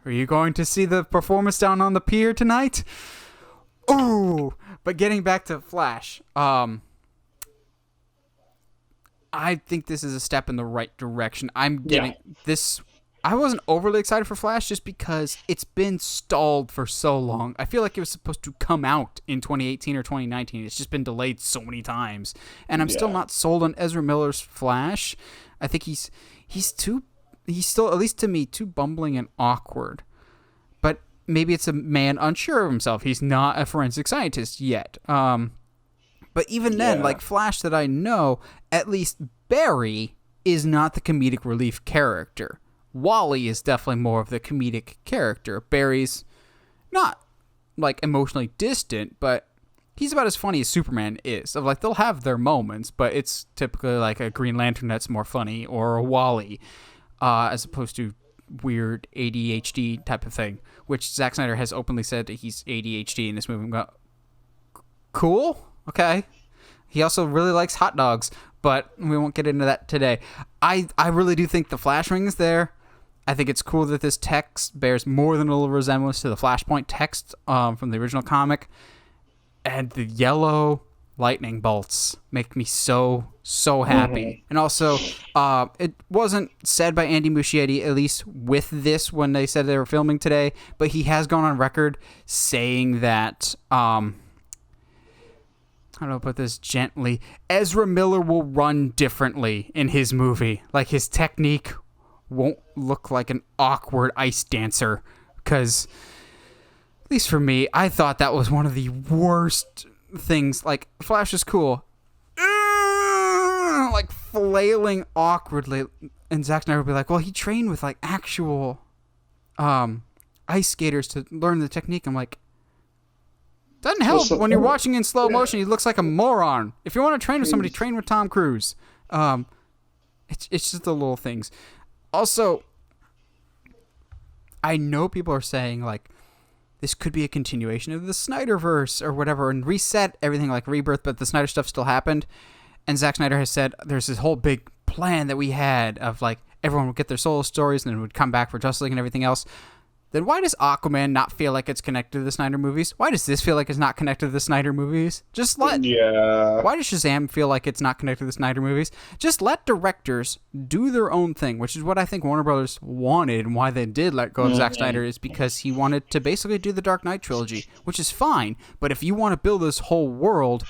are you going to see the performance down on the pier tonight? Ooh! But getting back to Flash, I think this is a step in the right direction. I wasn't overly excited for Flash just because it's been stalled for so long. I feel like it was supposed to come out in 2018 or 2019. It's just been delayed so many times. And I'm still not sold on Ezra Miller's Flash. I think he's still, at least to me, too bumbling and awkward. But maybe it's a man unsure of himself. He's not a forensic scientist yet. But even then, like Flash that I know, at least Barry is not the comedic relief character. Wally is definitely more of the comedic character. Barry's not, like, emotionally distant, but he's about as funny as Superman is. Of like, they'll have their moments, but it's typically like a Green Lantern that's more funny, or a Wally, as opposed to weird ADHD type of thing, which Zack Snyder has openly said that he's ADHD in this movie. I'm going, cool? Okay. He also really likes hot dogs, but we won't get into that today. I really do think the Flash ring is there. I think it's cool that this text bears more than a little resemblance to the Flashpoint text from the original comic. And the yellow lightning bolts make me so happy. And also, it wasn't said by Andy Muschietti, at least with this when they said they were filming today, but he has gone on record saying that, how do I put this gently, Ezra Miller will run differently in his movie. Like, his technique won't look like an awkward ice dancer, because, at least for me, I thought that was one of the worst things. Like, Flash is cool, like flailing awkwardly, and Zack Snyder would be like, well, he trained with like actual ice skaters to learn the technique. I'm like, doesn't help when you're watching in slow motion. He looks like a moron. If you want to train with somebody, train with Tom Cruise. It's just the little things. Also, I know people are saying, like, this could be a continuation of the Snyderverse or whatever, and reset everything like Rebirth, but the Snyder stuff still happened. And Zack Snyder has said there's this whole big plan that we had of, like, everyone would get their solo stories and then would come back for Justice League and everything else. Then why does Aquaman not feel like it's connected to the Snyder movies? Why does this feel like it's not connected to the Snyder movies? Why does Shazam feel like it's not connected to the Snyder movies? Just let directors do their own thing, which is what I think Warner Brothers wanted, and why they did let go of Zack Snyder is because he wanted to basically do the Dark Knight trilogy, which is fine. But if you want to build this whole world,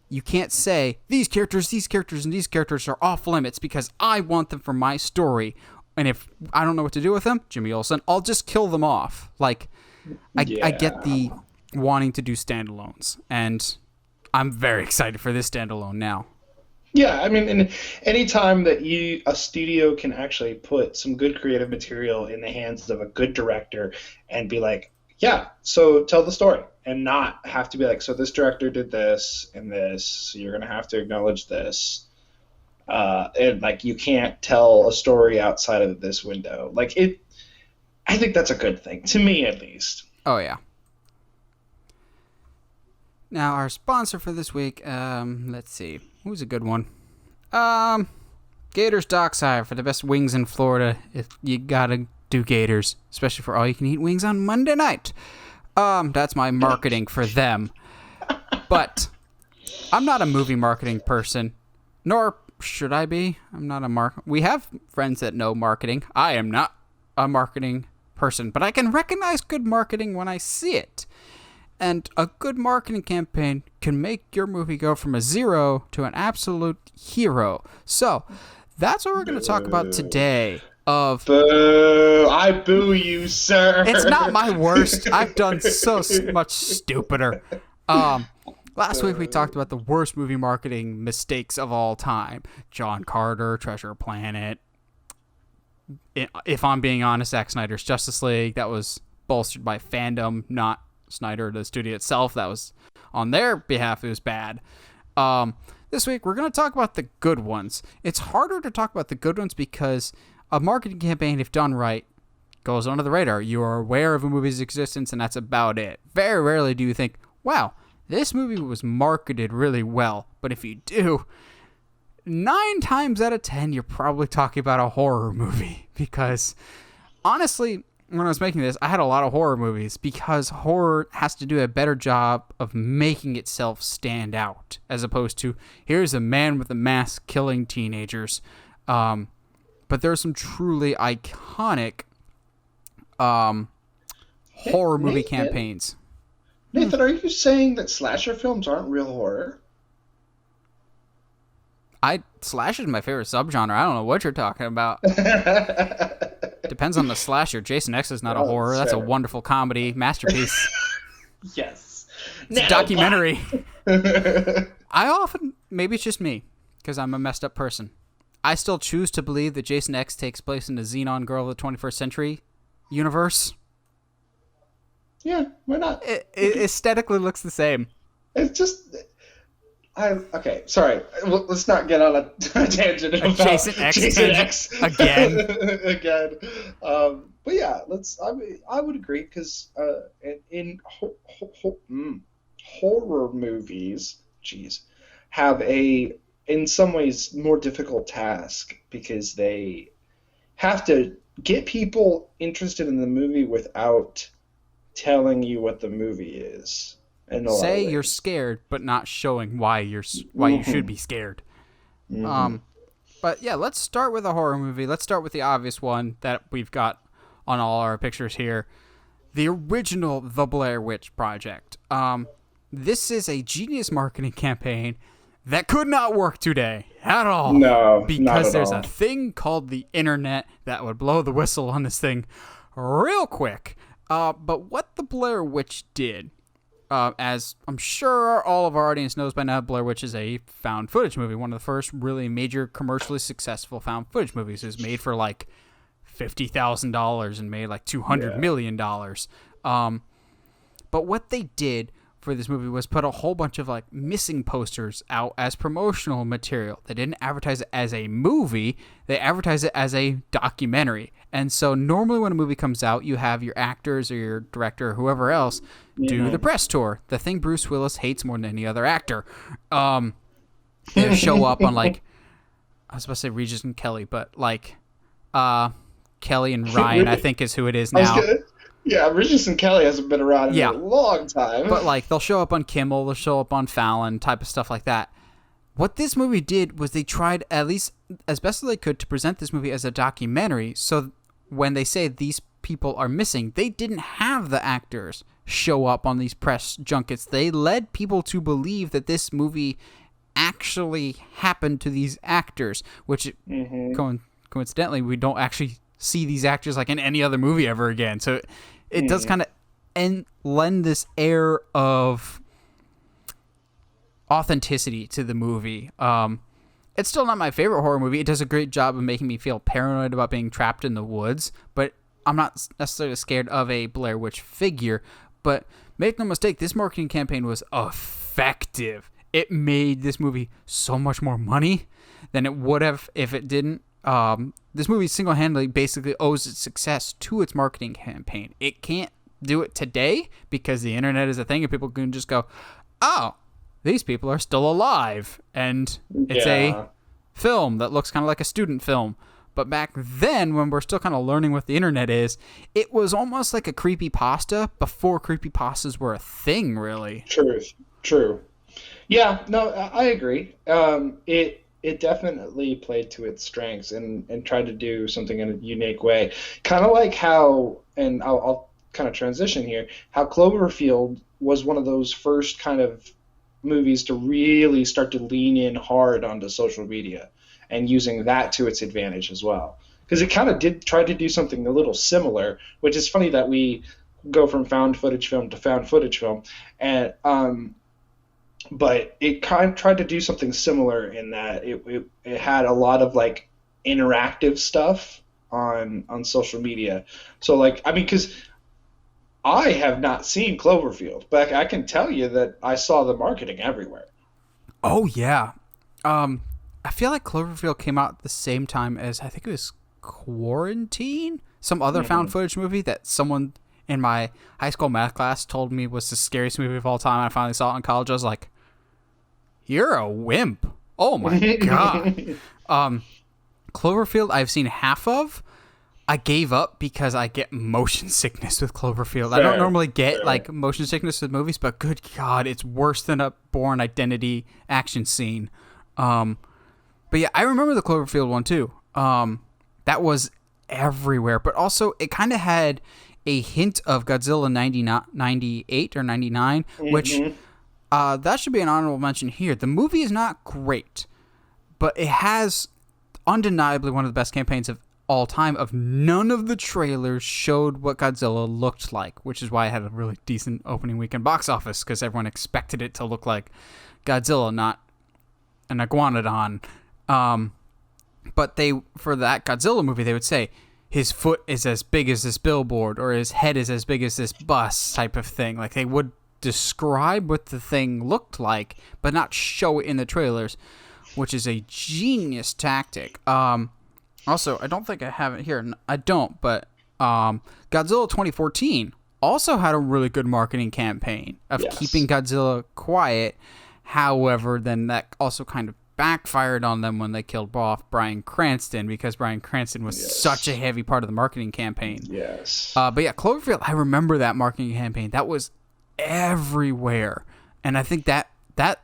you can't say, these characters, and these characters are off limits because I want them for my story. And if I don't know what to do with them, Jimmy Olsen, I'll just kill them off. Like, I get the wanting to do standalones, and I'm very excited for this standalone now.
Yeah, I mean, and anytime that a studio can actually put some good creative material in the hands of a good director and be like, yeah, so tell the story, and not have to be like, so this director did this and this, so you're going to have to acknowledge this. And like, you can't tell a story outside of this window. Like, I think that's a good thing, to me at least.
Oh yeah. Now our sponsor for this week, let's see, who's a good one? Gators Dockside for the best wings in Florida. If you gotta do Gators, especially for all you can eat wings on Monday night. That's my marketing for them. But I'm not a movie marketing person, nor should I be? I'm not a we have friends that know marketing. I am not a marketing person, but I can recognize good marketing when I see it. And a good marketing campaign can make your movie go from a 0 to an absolute hero. So, that's what we're going to talk about today.
Boo! I boo you, sir.
It's not my worst. I've done so much stupider. Last week we talked about the worst movie marketing mistakes of all time. John Carter, Treasure Planet. If I'm being honest, Zack Snyder's Justice League. That was bolstered by fandom, not Snyder, the studio itself. That was on their behalf. It was bad. This week we're going to talk about the good ones. It's harder to talk about the good ones because a marketing campaign, if done right, goes under the radar. You are aware of a movie's existence, and that's about it. Very rarely do you think, wow, this movie was marketed really well. But if you do, 9 times out of 10, you're probably talking about a horror movie. Because, honestly, when I was making this, I had a lot of horror movies because horror has to do a better job of making itself stand out, as opposed to, here's a man with a mask killing teenagers. But there are some truly iconic horror movie campaigns.
Nathan, are you saying that slasher films aren't real horror?
Slasher is my favorite subgenre. I don't know what you're talking about. Depends on the slasher. Jason X is not a horror. That's a wonderful comedy masterpiece.
Yes.
It's a documentary. Maybe it's just me, because I'm a messed up person. I still choose to believe that Jason X takes place in the Xenon Girl of the 21st Century universe.
Yeah, why not?
It aesthetically looks the same.
It's just... okay, sorry. Let's not get on a tangent about
Jason X again.
Again. But yeah, I would agree, because in horror movies, have a, in some ways, more difficult task, because they have to get people interested in the movie without telling you what the movie is.
Say you're scared, but not showing why you should be scared. But yeah, let's start with a horror movie. Let's start with the obvious one that we've got on all our pictures here. The original The Blair Witch Project. This is a genius marketing campaign that could not work today at all.
No,
because there's a thing called the internet that would blow the whistle on this thing real quick. But what The Blair Witch did, as I'm sure all of our audience knows by now, Blair Witch is a found footage movie. One of the first really major commercially successful found footage movies. It was made for like $50,000 and made like $200 million. But what they did for this movie was put a whole bunch of like missing posters out as promotional material. They didn't advertise it as a movie. They advertised it as a documentary. And so normally when a movie comes out, you have your actors or your director or whoever else do the press tour. The thing Bruce Willis hates more than any other actor. They show up on like, I was supposed to say Regis and Kelly, but like Kelly and Ryan, I think is who it is now.
Yeah, Regis and Kelly hasn't been around in a long time.
But like they'll show up on Kimmel, they'll show up on Fallon, type of stuff like that. What this movie did was they tried, at least as best as they could, to present this movie as a documentary. So when they say these people are missing, they didn't have the actors show up on these press junkets. They led people to believe that this movie actually happened to these actors, which coincidentally, we don't actually see these actors like in any other movie ever again. So it does kind of lend this air of authenticity to the movie. It's still not my favorite horror movie. It does a great job of making me feel paranoid about being trapped in the woods, but I'm not necessarily scared of a Blair Witch figure. But make no mistake, this marketing campaign was effective. It made this movie so much more money than it would have if it didn't. This movie single-handedly basically owes its success to its marketing campaign. It can't do it today because the internet is a thing and people can just go, oh, these people are still alive. And it's a film that looks kind of like a student film. But back then, when we're still kind of learning what the internet is, it was almost like a creepypasta before creepypastas were a thing, really.
True. Yeah, no, I agree. It definitely played to its strengths and tried to do something in a unique way. Kind of like how, and I'll kind of transition here, how Cloverfield was one of those first kind of movies to really start to lean in hard onto social media and using that to its advantage as well. Because it kind of did try to do something a little similar, which is funny that we go from found footage film to found footage film. And but it kind of tried to do something similar in that it had a lot of like interactive stuff on social media. So like, I mean, because I have not seen Cloverfield, but I can tell you that I saw the marketing everywhere.
Oh yeah. I feel like Cloverfield came out at the same time as, I think it was Quarantine, some other found footage movie that someone in my high school math class told me was the scariest movie of all time. I finally saw it in college. I was like, you're a wimp. Oh my god. Cloverfield, I've seen half of. I gave up because I get motion sickness with Cloverfield. I don't normally get like motion sickness with movies, but good God, it's worse than a Bourne Identity action scene. But yeah, I remember the Cloverfield one too. That was everywhere, but also it kind of had a hint of Godzilla 98 or 99, which that should be an honorable mention here. The movie is not great, but it has undeniably one of the best campaigns of all time. Of none of the trailers showed what Godzilla looked like, which is why I had a really decent opening weekend box office, because everyone expected it to look like Godzilla, not an iguanodon. But for that Godzilla movie, they would say his foot is as big as this billboard, or his head is as big as this bus, type of thing. Like, they would describe what the thing looked like, but not show it in the trailers, which is a genius tactic. Also, I don't think I have it here. I don't, but Godzilla 2014 also had a really good marketing campaign of keeping Godzilla quiet. However, then that also kind of backfired on them when they killed off Bryan Cranston, because Bryan Cranston was such a heavy part of the marketing campaign.
Yes.
But yeah, Cloverfield, I remember that marketing campaign. That was everywhere. And I think that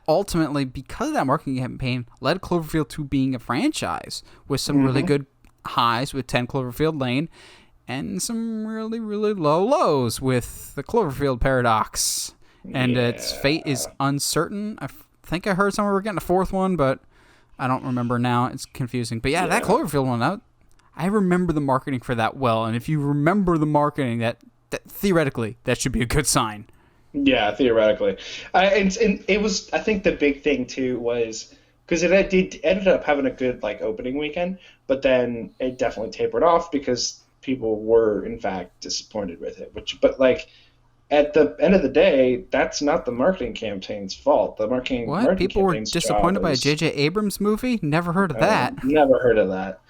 ultimately, because of that marketing campaign, led Cloverfield to being a franchise with some really good highs with 10 Cloverfield Lane and some really, really low lows with the Cloverfield Paradox. And its fate is uncertain. I think I heard somewhere we're getting a fourth one, but I don't remember now. It's confusing. But yeah, that Cloverfield one, I remember the marketing for that well. And if you remember the marketing, that theoretically, that should be a good sign.
Yeah, theoretically. And it was, I think the big thing too was, because it ended up having a good like opening weekend, but then it definitely tapered off because people were in fact disappointed with it. But like at the end of the day, that's not the marketing campaign's fault. The marketing
people were disappointed by a J.J. Abrams movie? Never heard of that.
Never heard of that.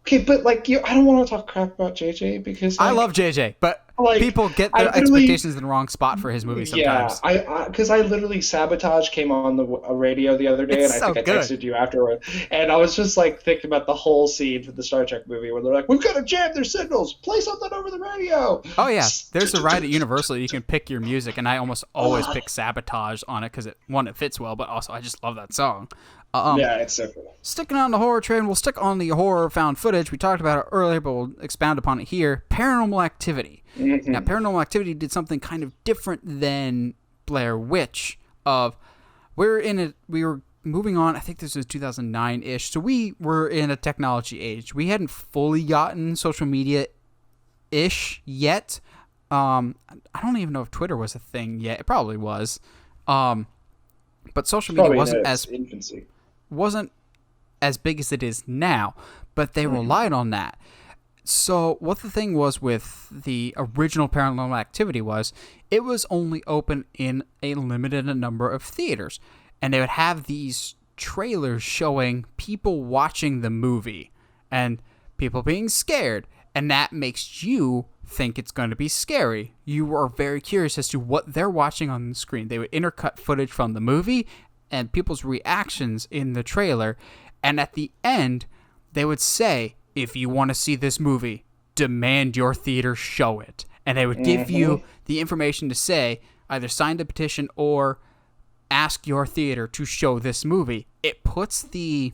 Okay, but like I don't want to talk crap about JJ because
I love JJ, but like, people get their expectations in the wrong spot for his movies sometimes.
Yeah, because I literally Sabotage came on the radio the other day, and I think I texted you afterward, and I was just like thinking about the whole scene for the Star Trek movie where they're like, "We've got to jam their signals, play something over the radio."
Oh yeah, there's a ride at Universal you can pick your music, and I almost always pick Sabotage on it because it fits well, but also I just love that song.
Yeah, it's so cool.
Sticking on the horror train, we'll stick on the horror found footage. We talked about it earlier, but we'll expound upon it here. Paranormal Activity. Mm-hmm. Now, Paranormal Activity did something kind of different than Blair Witch. We were moving on. I think this was 2009-ish. So we were in a technology age. We hadn't fully gotten social media-ish yet. I don't even know if Twitter was a thing yet. It probably was. But social media wasn't as big as it is now, but they relied on that. So what the thing was with the original Paranormal Activity was it was only open in a limited number of theaters, and they would have these trailers showing people watching the movie and people being scared, and that makes you think it's going to be scary. You are very curious as to what they're watching on the screen. They would intercut footage from the movie and people's reactions in the trailer, and at the end they would say, if you want to see this movie, demand your theater show it. And they would give you the information to say, either sign the petition or ask your theater to show this movie. It puts the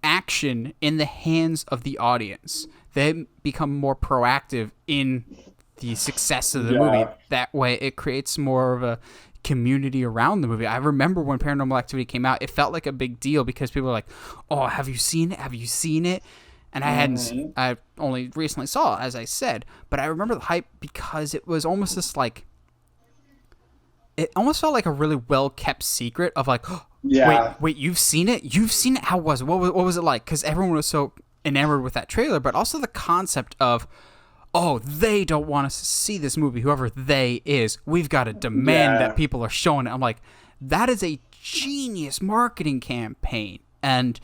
action in the hands of the audience. They become more proactive in the success of the movie. That way it creates more of a community around the movie. I remember when Paranormal Activity came out, it felt like a big deal because people were like, oh, have you seen it? Have you seen it? And I only recently saw it, as I said, but I remember the hype because it was almost this like, it almost felt like a really well kept secret of like, oh, wait, you've seen it? You've seen it? How was it? What was it like? Because everyone was so enamored with that trailer, but also the concept of, oh, they don't want us to see this movie, whoever they is. We've got to demand that people are showing it. I'm like, that is a genius marketing campaign. And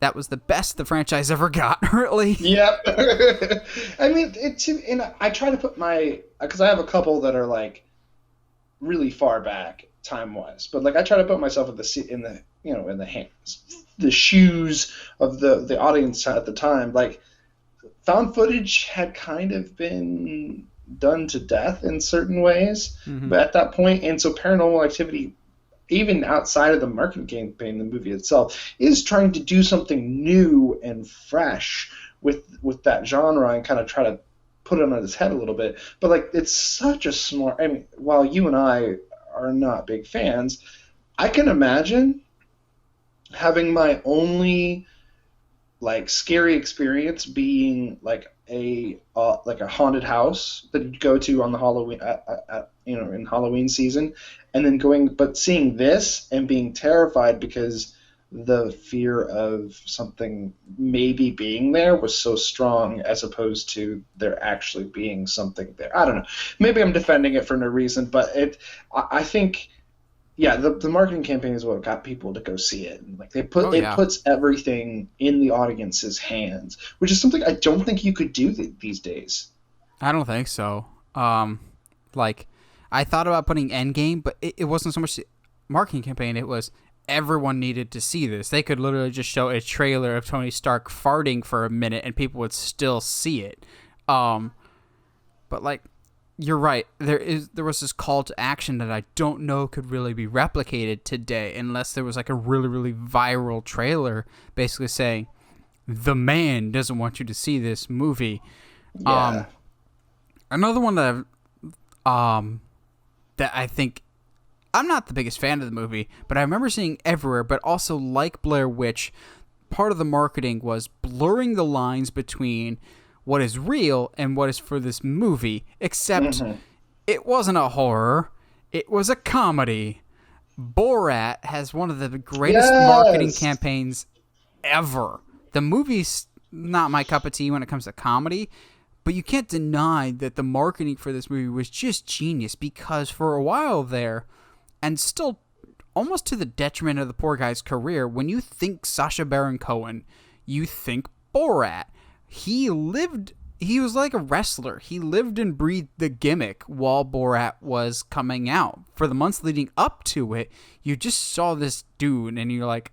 that was the best the franchise ever got, really.
Yep. I mean, I try to put because I have a couple that are like really far back, time wise, but like I try to put myself in the hands, the shoes of the audience at the time. Like found footage had kind of been done to death in certain ways,
Mm-hmm.
but at that point, and so Paranormal Activity, even outside of the marketing campaign, the movie itself is trying to do something new and fresh with that genre and kind of try to put it on its head a little bit. But like it's such a smart. I mean, while you and I are not big fans, I can imagine having my only like scary experience being like a haunted house that you'd go to on the Halloween in Halloween season, and then seeing this and being terrified because the fear of something maybe being there was so strong as opposed to there actually being something there. I don't know. Maybe I'm defending it for no reason, but I think yeah, the marketing campaign is what got people to go see it. And like
Oh
it
yeah.
puts everything in the audience's hands, which is something I don't think you could do these days.
I don't think so. Like I thought about putting Endgame, but it wasn't so much the marketing campaign. It was everyone needed to see this. They could literally just show a trailer of Tony Stark farting for a minute, and people would still see it. But like you're right. There was this call to action that I don't know could really be replicated today unless there was like a really really viral trailer basically saying the man doesn't want you to see this movie.
Yeah.
Another one that I think I'm not the biggest fan of the movie, but I remember seeing everywhere, but also like Blair Witch, part of the marketing was blurring the lines between what is real and what is for this movie, except it wasn't a horror, it was a comedy. Borat has one of the greatest marketing
Yes.
campaigns ever. The movie's not my cup of tea when it comes to comedy, but you can't deny that the marketing for this movie was just genius because for a while there, and still almost to the detriment of the poor guy's career, when you think Sacha Baron Cohen, you think Borat. He was like a wrestler. He lived and breathed the gimmick while Borat was coming out. For the months leading up to it, you just saw this dude and you're like,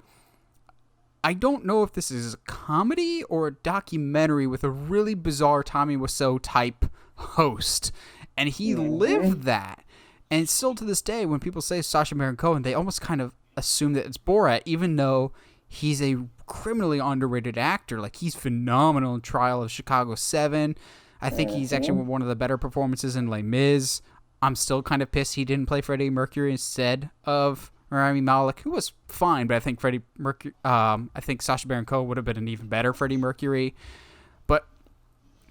I don't know if this is a comedy or a documentary with a really bizarre Tommy Wiseau type host. And he lived that. And still to this day, when people say Sacha Baron Cohen, they almost kind of assume that it's Borat, even though he's a criminally underrated actor. Like, he's phenomenal in Trial of Chicago 7. I think he's actually one of the better performances in Les Mis. I'm still kind of pissed he didn't play Freddie Mercury instead of Rami Malek, who was fine, but I think I think Sacha Baron Cohen would have been an even better Freddie Mercury. But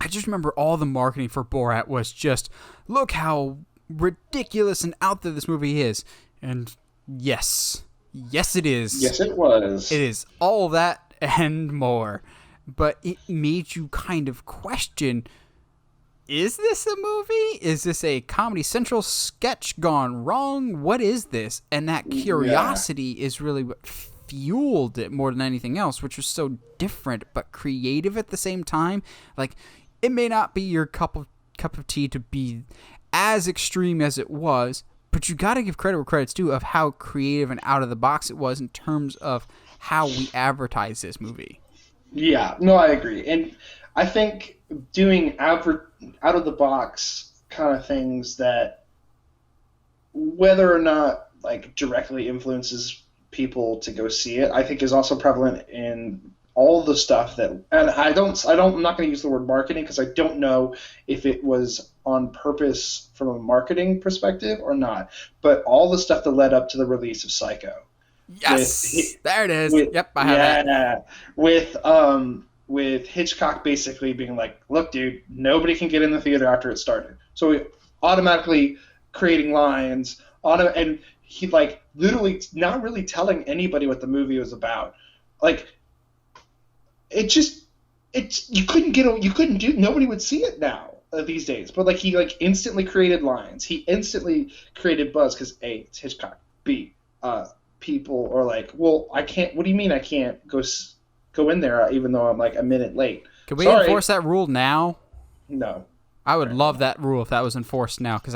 I just remember all the marketing for Borat was just, look how ridiculous and out there this movie is. And yes it is.
Yes, it was.
It is all that and more. But it made you kind of question, is this a movie? Is this a Comedy Central sketch gone wrong? What is this? And that curiosity is really what fueled it more than anything else, which was so different but creative at the same time. Like, it may not be your cup of tea to be as extreme as it was, but you got to give credit where credit's due of how creative and out of the box it was in terms of how we advertise this movie.
Yeah, no, I agree. And I think doing out of the box kind of things that, whether or not like directly influences people to go see it, I think is also prevalent in all the stuff that, and I'm not going to use the word marketing because I don't know if it was on purpose from a marketing perspective or not, but all the stuff that led up to the release of Psycho.
Yes, there it is. Yep, I have that.
With Hitchcock basically being like, look, dude, nobody can get in the theater after it started. So we automatically creating lines, and he like literally not really telling anybody what the movie was about. Like, nobody would see it now these days. But like he like instantly created lines. He instantly created buzz because A, it's Hitchcock. B, people are like, well, I can't. What do you mean I can't go in there even though I'm like a minute late?
Can we enforce that rule now?
No.
I would love that rule if that was enforced now, because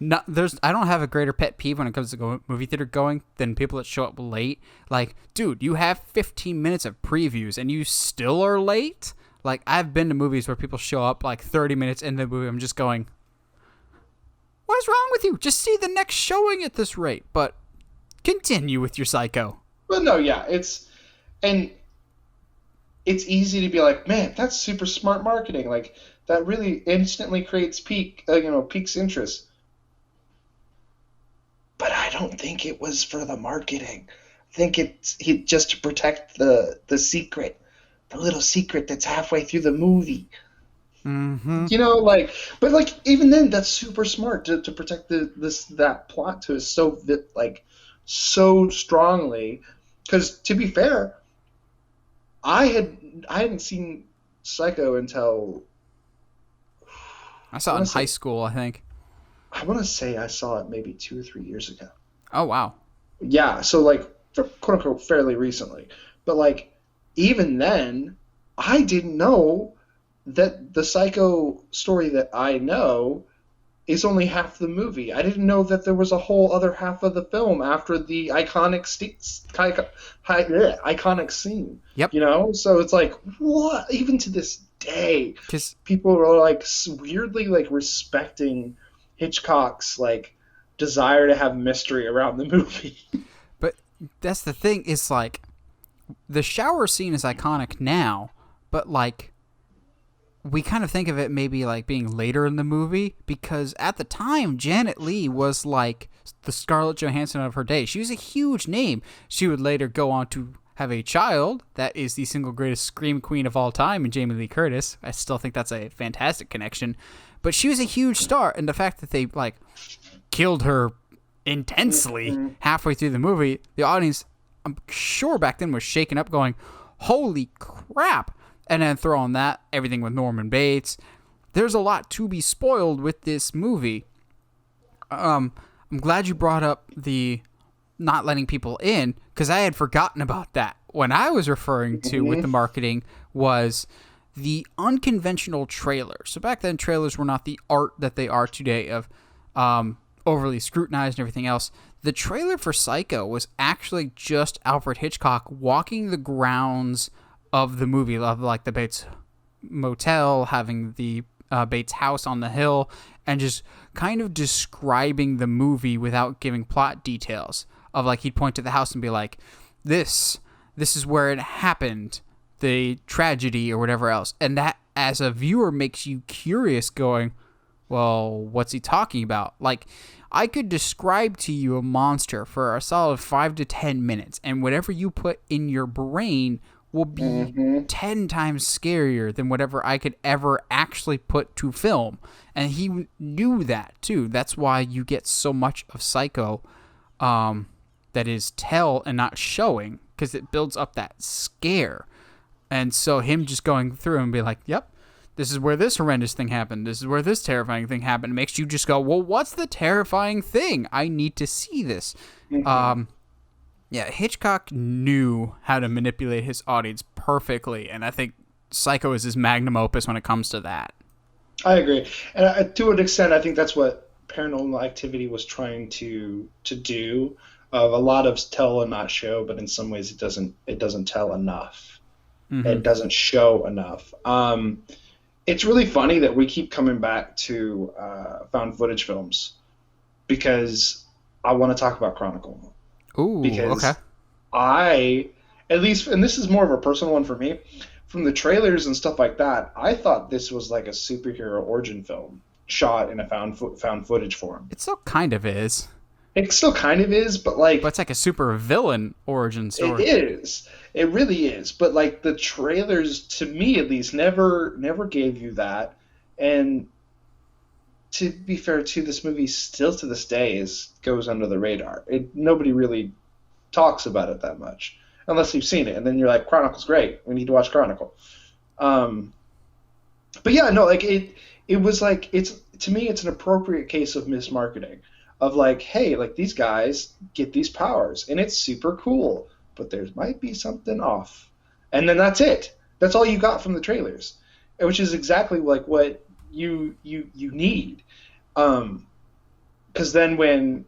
I don't have a greater pet peeve when it comes to movie theater going than people that show up late. Like, dude, you have 15 minutes of previews and you still are late? Like, I've been to movies where people show up like 30 minutes into the movie. I'm just going, what is wrong with you? Just see the next showing at this rate. But continue with your psycho.
Well, no, yeah, it's easy to be like, man, that's super smart marketing. Like, that really instantly creates piques interest. But I don't think it was for the marketing. I think it's just to protect the secret, the little secret that's halfway through the movie.
Mm-hmm.
But even then, that's super smart to protect that plot twist so strongly. Because to be fair, I hadn't seen Psycho until
I saw it in high school, I think.
I want to say I saw it maybe 2 or 3 years ago.
Oh, wow.
Yeah, so quote unquote fairly recently. But even then, I didn't know that the Psycho story that I know is only half the movie. I didn't know that there was a whole other half of the film after the iconic scene.
Yep.
So it's like, what? Even to this day, people are weirdly respecting Hitchcock's desire to have mystery around the movie.
But that's the thing, is the shower scene is iconic now, but we kind of think of it maybe being later in the movie, because at the time Janet Leigh was the Scarlett Johansson of her day. She was a huge name. She would later go on to have a child that is the single greatest scream queen of all time in Jamie Lee Curtis. I still think that's a fantastic connection. But she was a huge star, and the fact that they killed her intensely halfway through the movie, the audience, I'm sure back then, was shaken up going, holy crap. And then throw on that, everything with Norman Bates. There's a lot to be spoiled with this movie. I'm glad you brought up the not letting people in, because I had forgotten about that. When I was referring to with the marketing was the unconventional trailer. So back then, trailers were not the art that they are today of overly scrutinized and everything else. The trailer for Psycho was actually just Alfred Hitchcock walking the grounds of the movie, of the Bates Motel, having the Bates house on the hill, and just kind of describing the movie without giving plot details. Of he'd point to the house and be like, this is where it happened, the tragedy or whatever else. And that, as a viewer, makes you curious, going, well, what's he talking about? I could describe to you a monster for a solid 5 to 10 minutes, and whatever you put in your brain will be 10 times scarier than whatever I could ever actually put to film. And he knew that, too. That's why you get so much of Psycho that is tell and not showing, because it builds up that scare. And so him just going through and be like, yep, this is where this horrendous thing happened. This is where this terrifying thing happened. It makes you just go, well, what's the terrifying thing? I need to see this. Yeah, Hitchcock knew how to manipulate his audience perfectly, and I think Psycho is his magnum opus when it comes to that.
I agree. And to an extent, I think that's what Paranormal Activity was trying to do. Of a lot of tell and not show, but in some ways it doesn't tell enough. It doesn't show enough. It's really funny that we keep coming back to found footage films, because I want to talk about Chronicle.
Ooh,
because
okay.
At least, and this is more of a personal one for me, from the trailers and stuff like that, I thought this was like a superhero origin film shot in a found footage form.
It still kind of is.
It still kind of is, but
it's like a super villain origin story.
It is. It really is. But the trailers, to me at least, never gave you that. And to be fair, too, this movie still to this day goes under the radar. Nobody really talks about it that much, unless you've seen it, and then you're like, Chronicle's great. We need to watch Chronicle. But yeah, no, it was it's, to me, it's an appropriate case of mismarketing. Of hey, these guys get these powers, and it's super cool, but there might be something off. And then that's it. That's all you got from the trailers, which is exactly what you need. because then when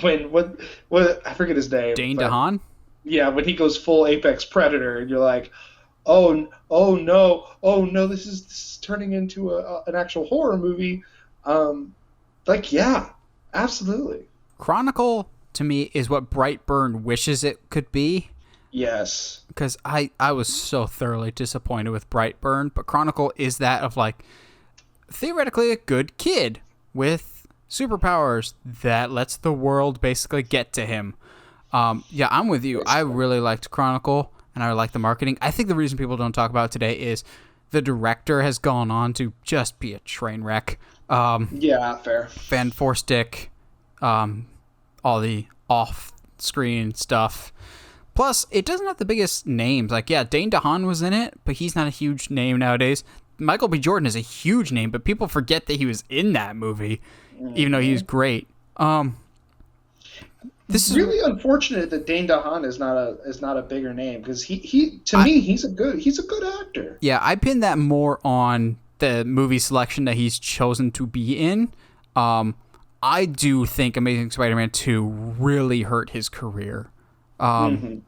when what I forget his name,
Dane
but
DeHaan.
yeah, when he goes full apex predator, and you're like, oh no, oh no, this is turning into an actual horror movie. Um, like yeah, absolutely,
Chronicle to me is what Brightburn wishes it could be.
yes,
Because I was so thoroughly disappointed with Brightburn, but Chronicle is that of like theoretically a good kid with superpowers that lets the world basically get to him. Yeah, I'm with you. I
basically,
really liked Chronicle, and I like the marketing. I think the reason people don't talk about it today is the director has gone on to just be a train wreck.
yeah, fair.
Van Forstick, um, all the off-screen stuff. Plus, it doesn't have the biggest names. Like, yeah, Dane DeHaan was in it, but he's not a huge name nowadays. Michael B. Jordan is a huge name, but people forget that he was in that movie, even though he was great. This is
Really unfortunate that Dane DeHaan is not a bigger name because he to
I
me he's a good actor.
yeah, I pin that more on the movie selection that he's chosen to be in. Um, I do think Amazing Spider-Man 2 really hurt his career.
Hmm.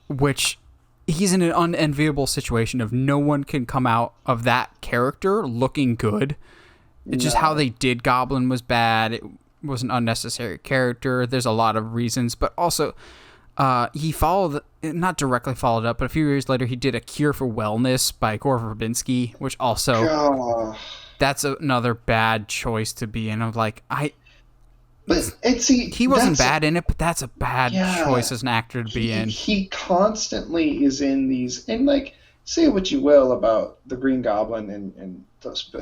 Which he's in an unenviable situation of no one can come out of that character looking good. It's just how
No.
they did Goblin was bad. It was an unnecessary character. There's a lot of reasons, but also he followed, not directly followed up, but a few years later he did A Cure for Wellness by Gore Verbinski, which also
God.
that's another bad choice to be in. Of like
But and see,
he wasn't
that's
bad in it, but that's a bad
yeah.
choice as an actor to be
He
in.
he constantly is in these and like say what you will about the Green Goblin and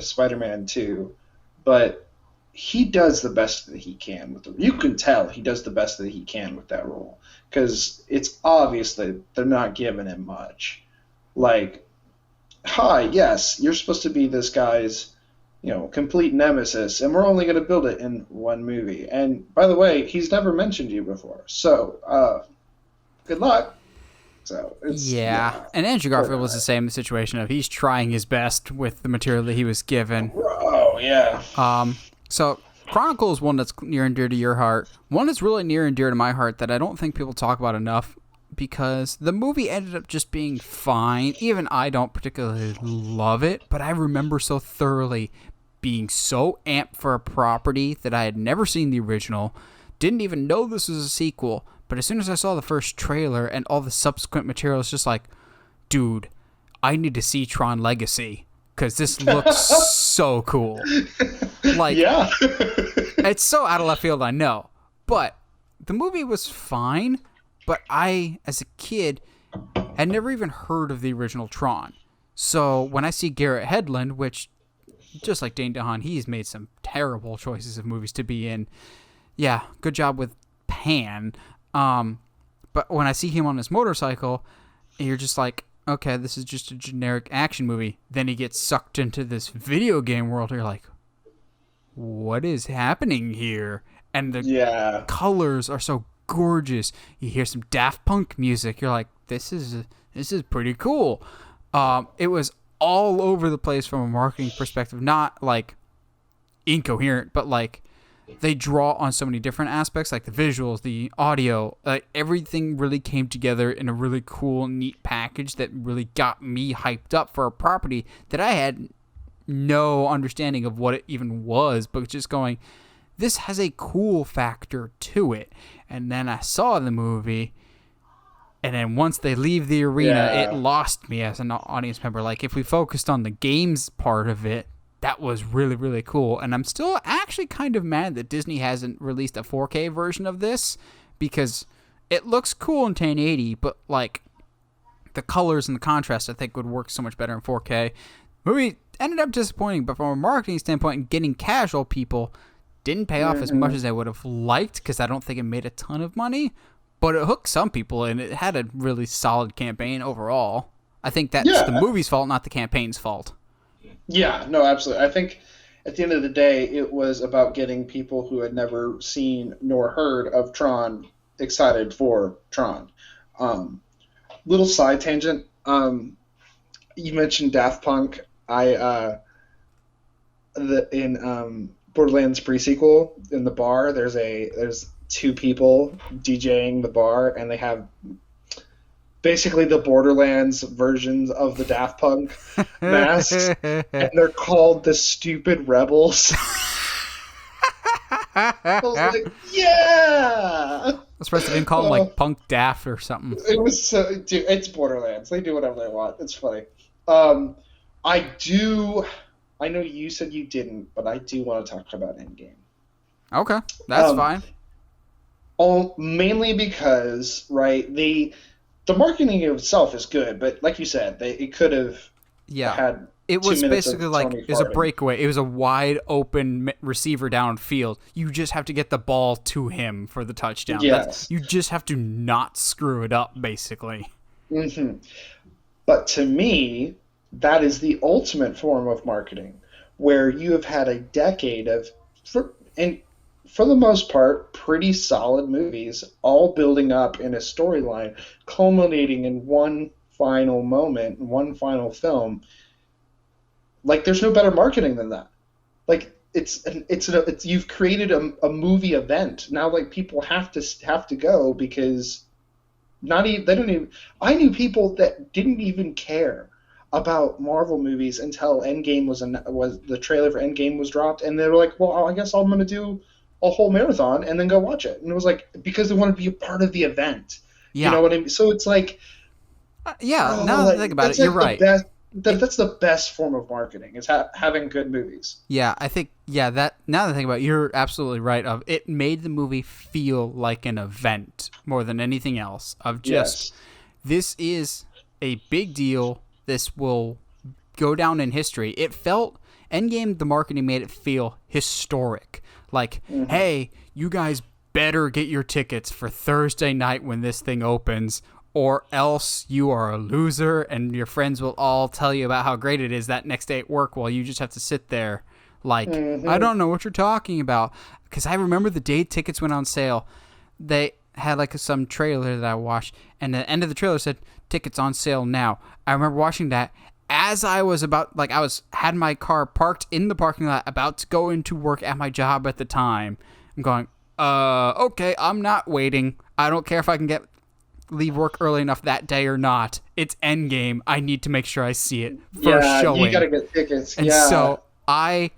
Spider-Man 2, but he does the best that he can with the. You can tell he does the best that he can with that role because it's obvious that they're not giving him much. Like, hi, yes, you're supposed to be this guy's, complete nemesis, and we're only going to build it in one movie. And by the way, he's never mentioned you before, so good luck. So it's
Yeah,
yeah,
and Andrew
poor
Garfield was the
guy.
same situation of he's trying his best with the material that he was given.
Oh yeah,
So Chronicle is one that's near and dear to your heart. One that's really near and dear to my heart that I don't think people talk about enough because the movie ended up just being fine. Even I don't particularly love it, but I remember so thoroughly being so amped for a property that I had never seen the original, didn't even know this was a sequel. But as soon as I saw the first trailer and all the subsequent material, it's just like, dude, I need to see Tron Legacy because this looks so cool. Like,
yeah.
it's so out of left field, I know. But the movie was fine, but I, as a kid, had never even heard of the original Tron. So when I see Garrett Hedlund, which, just like Dane DeHaan, he's made some terrible choices of movies to be in. Yeah, good job with Pan. But when I see him on his motorcycle, you're just like, okay, this is just a generic action movie. Then he gets sucked into this video game world. You're like, what is happening here? And the
Yeah.
colors are so gorgeous. You hear some Daft Punk music. You're like, this is pretty cool. It was all over the place from a marketing perspective. Not like incoherent, but like they draw on so many different aspects, like the visuals, the audio, like everything really came together in a really cool, neat package that really got me hyped up for a property that I had no understanding of what it even was, but just going, this has a cool factor to it. And then I saw the movie, and then once they leave the arena, it
Yeah.
lost me as an audience member. Like, if we focused on the games part of it, that was really, really cool. And I'm still actually kind of mad that Disney hasn't released a 4K version of this because it looks cool in 1080, but like the colors and the contrast I think would work so much better in 4K. Movie ended up disappointing, but from a marketing standpoint and getting casual people, didn't pay off as much
Hmm.
as I would have liked because I don't think it made a ton of money, but it hooked some people and it had a really solid campaign overall. I think that's the
Yeah.
movie's fault, not the campaign's fault.
Yeah. No, absolutely. I think at the end of the day, it was about getting people who had never seen nor heard of Tron excited for Tron. Um, Little side tangent. You mentioned Daft Punk. I the in Borderlands pre-sequel in the bar. There's two people DJing the bar, and they have basically the Borderlands versions of the Daft Punk masks, and they're called the Stupid Rebels. I was like, yeah!
I was supposed to didn't call them like Punk Daft or something.
It was so, dude, it's Borderlands. They do whatever they want. It's funny. I know you said you didn't, but I do want to talk about Endgame.
Okay, that's fine.
Mainly because, right, the marketing itself is good, but like you said, it could have had.
It was basically like it was a breakaway. It was a wide open receiver downfield. You just have to get the ball to him for the touchdown.
Yes.
You just have to not screw it up, basically.
Mm-hmm. But to me, that is the ultimate form of marketing, where you have had a decade of, for the most part, pretty solid movies, all building up in a storyline, culminating in one final moment, one final film. Like, there's no better marketing than that. Like, you've created a movie event. Now, like, people have to go because they don't even. I knew people that didn't even care about Marvel movies until Endgame was the trailer for Endgame was dropped, and they were like, well, I guess I'm gonna do a whole marathon and then go watch it. And it was like, because they want to be a part of the event. Yeah. You know what I mean? So it's like,
now that I think about it, you're right.
That's the best form of marketing, is having good movies.
Yeah, I think, that now that I think about it, you're absolutely right. It made the movie feel like an event more than anything else. This is a big deal. This will go down in history. It felt, Endgame, the marketing made it feel historic. Like, hey, you guys better get your tickets for Thursday night when this thing opens, or else you are a loser, and your friends will all tell you about how great it is that next day at work while you just have to sit there like, I don't know what you're talking about. Because I remember the day tickets went on sale, they had like some trailer that I watched, and the end of the trailer said, tickets on sale now. I remember watching that as I was had my car parked in the parking lot, about to go into work at my job at the time. I'm going, okay, I'm not waiting. I don't care if I can leave work early enough that day or not. It's Endgame. I need to make sure I see it first showing.
You gotta get tickets.
And so I,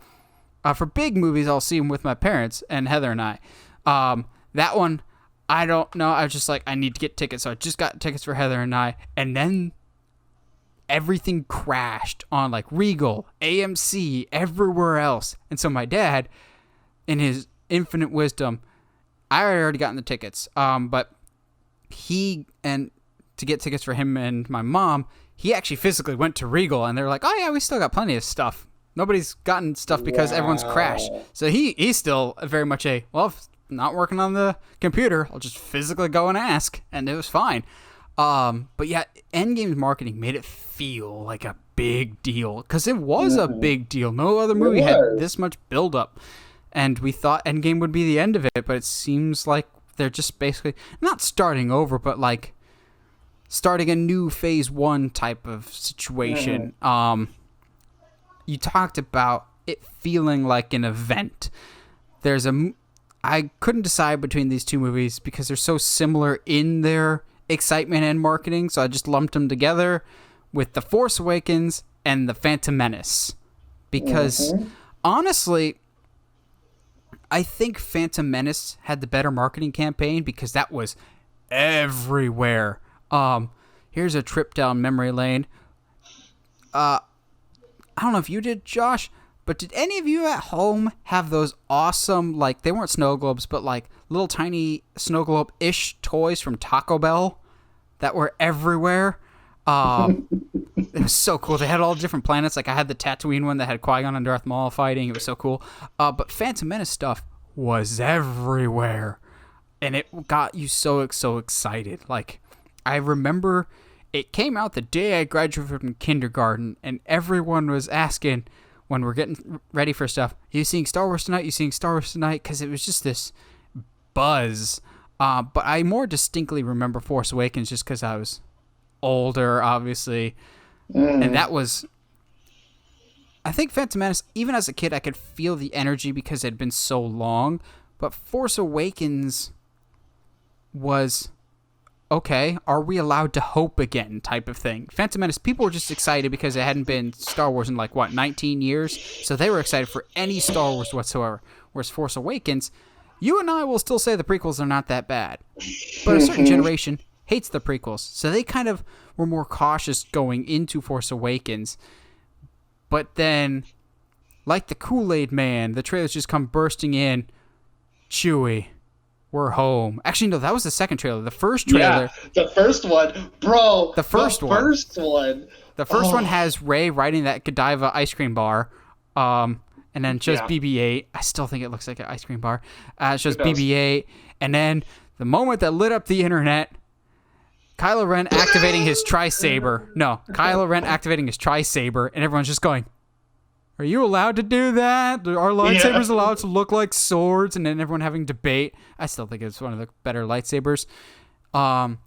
for big movies, I'll see them with my parents and Heather and I. That one, I don't know. I was just like, I need to get tickets. So I just got tickets for Heather and I. And then everything crashed on like Regal, AMC, everywhere else. And so my dad, in his infinite wisdom, I had already gotten the tickets. But to get tickets for him and my mom, he actually physically went to Regal, and they're like, oh yeah, we still got plenty of stuff. Nobody's gotten stuff because everyone's crashed. So he's still very much if not working on the computer, I'll just physically go and ask, and it was fine. But yeah, Endgame's marketing made it feel like a big deal, because it was a big deal. No other movie had this much build-up, and we thought Endgame would be the end of it, but it seems like they're just basically not starting over, but like starting a new phase 1 type of situation. You talked about it feeling like an event. I couldn't decide between these two movies because they're so similar in their excitement and marketing, so I just lumped them together with The Force Awakens and The Phantom Menace. Because honestly, I think Phantom Menace had the better marketing campaign because that was everywhere. Here's a trip down memory lane. I don't know if you did, Josh, but did any of you at home have those awesome, like, they weren't snow globes, but like little tiny snow globe-ish toys from Taco Bell that were everywhere? It was so cool. They had all different planets. Like, I had the Tatooine one that had Qui-Gon and Darth Maul fighting. It was so cool. But Phantom Menace stuff was everywhere, and it got you so excited. Like, I remember it came out the day I graduated from kindergarten, and everyone was asking when we're getting ready for stuff, "Are you seeing Star Wars tonight? You seeing Star Wars tonight?" Because it was just this buzz. But I more distinctly remember Force Awakens just because I was older, obviously. And that was... I think Phantom Menace, even as a kid, I could feel the energy because it had been so long. But Force Awakens was, okay, are we allowed to hope again type of thing. Phantom Menace, people were just excited because it hadn't been Star Wars in 19 years. So they were excited for any Star Wars whatsoever. Whereas Force Awakens, you and I will still say the prequels are not that bad. But a certain generation hates the prequels. So they kind of were more cautious going into Force Awakens. But then, like the Kool-Aid Man, the trailers just come bursting in. Chewie, we're home. Actually, no, that was the second trailer. The first trailer.
Yeah, the first one. Bro.
The first one. The first one has Rey riding that Godiva ice cream bar. And then shows BB-8. I still think it looks like an ice cream bar. It shows BB-8. And then the moment that lit up the internet, Kylo Ren activating his tri-saber. No, Kylo Ren activating his tri-saber, and everyone's just going, are you allowed to do that? Are lightsabers allowed to look like swords? And then everyone having debate. I still think it's one of the better lightsabers. And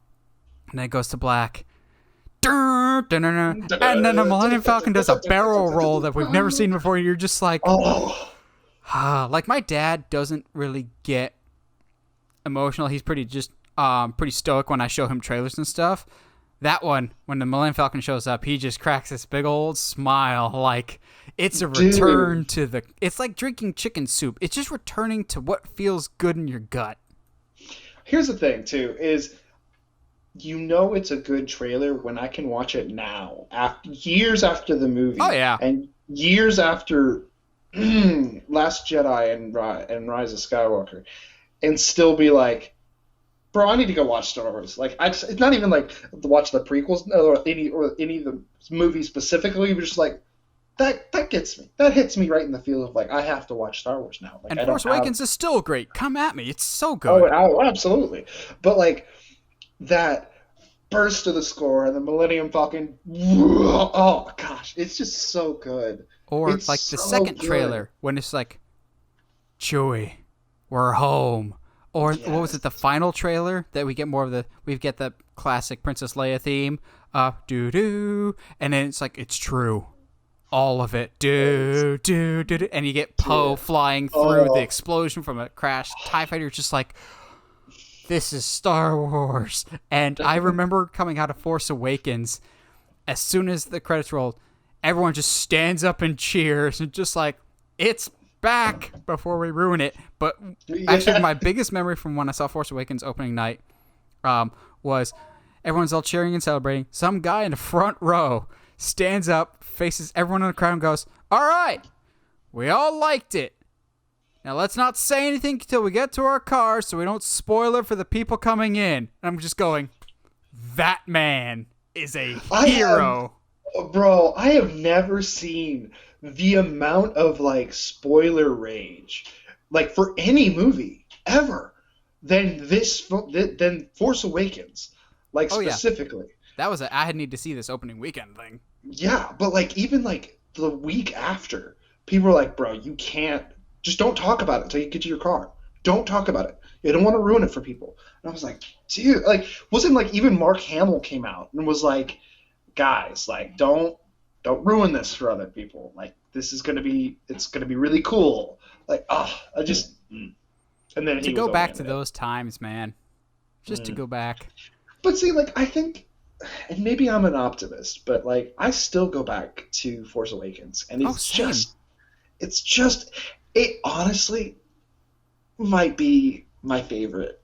then it goes to black. And then the Millennium Falcon does a barrel roll that we've never seen before. You're just like, like my dad doesn't really get emotional. He's pretty stoic when I show him trailers and stuff. That one, when the Millennium Falcon shows up, he just cracks this big old smile like it's a return to the... It's like drinking chicken soup. It's just returning to what feels good in your gut.
Here's the thing, too, is it's a good trailer when I can watch it now, years after the movie.
Oh, yeah.
And years after Last Jedi and Rise of Skywalker, and still be like, bro, I need to go watch Star Wars. Like, it's not even like to watch the prequels or any of the movies specifically. But just like that gets me. That hits me right in the feel of like I have to watch Star Wars now. Like,
and Force Awakens is still great. Come at me, it's so good.
Oh, absolutely. But like that burst of the score and the Millennium Falcon. Oh gosh, it's just so good.
Or it's like the second trailer when it's like, Chewie, we're home. Or what was it? The final trailer that we get the classic Princess Leia theme, doo doo, and then it's like it's true, all of it, doo doo doo, and you get Poe flying through the explosion from a crashed TIE fighter, just like this is Star Wars. And I remember coming out of Force Awakens, as soon as the credits rolled, everyone just stands up and cheers and just like it's back before we ruin it. But actually my biggest memory from when I saw Force Awakens opening night was everyone's all cheering and celebrating. Some guy in the front row stands up, faces everyone in the crowd and goes, all right, we all liked it. Now let's not say anything until we get to our cars so we don't spoil it for the people coming in. And I'm just going, that man is a hero.
Bro, I have never seen the amount of like spoiler rage, like for any movie ever, than Force Awakens, like specifically.
That was I need to see this opening weekend thing.
Yeah, but like even like the week after, people were like, "Bro, you can't. Just don't talk about it until you get to your car. Don't talk about it. You don't want to ruin it for people." And I was like, "Dude, like, wasn't like even Mark Hamill came out and was like, guys, like, don't ruin this for other people. Like, it's gonna be really cool. Like, I just." And then
to go back to those times, man. Just to go back.
But see, like, I think, and maybe I'm an optimist, but like, I still go back to Force Awakens, and it honestly might be my favorite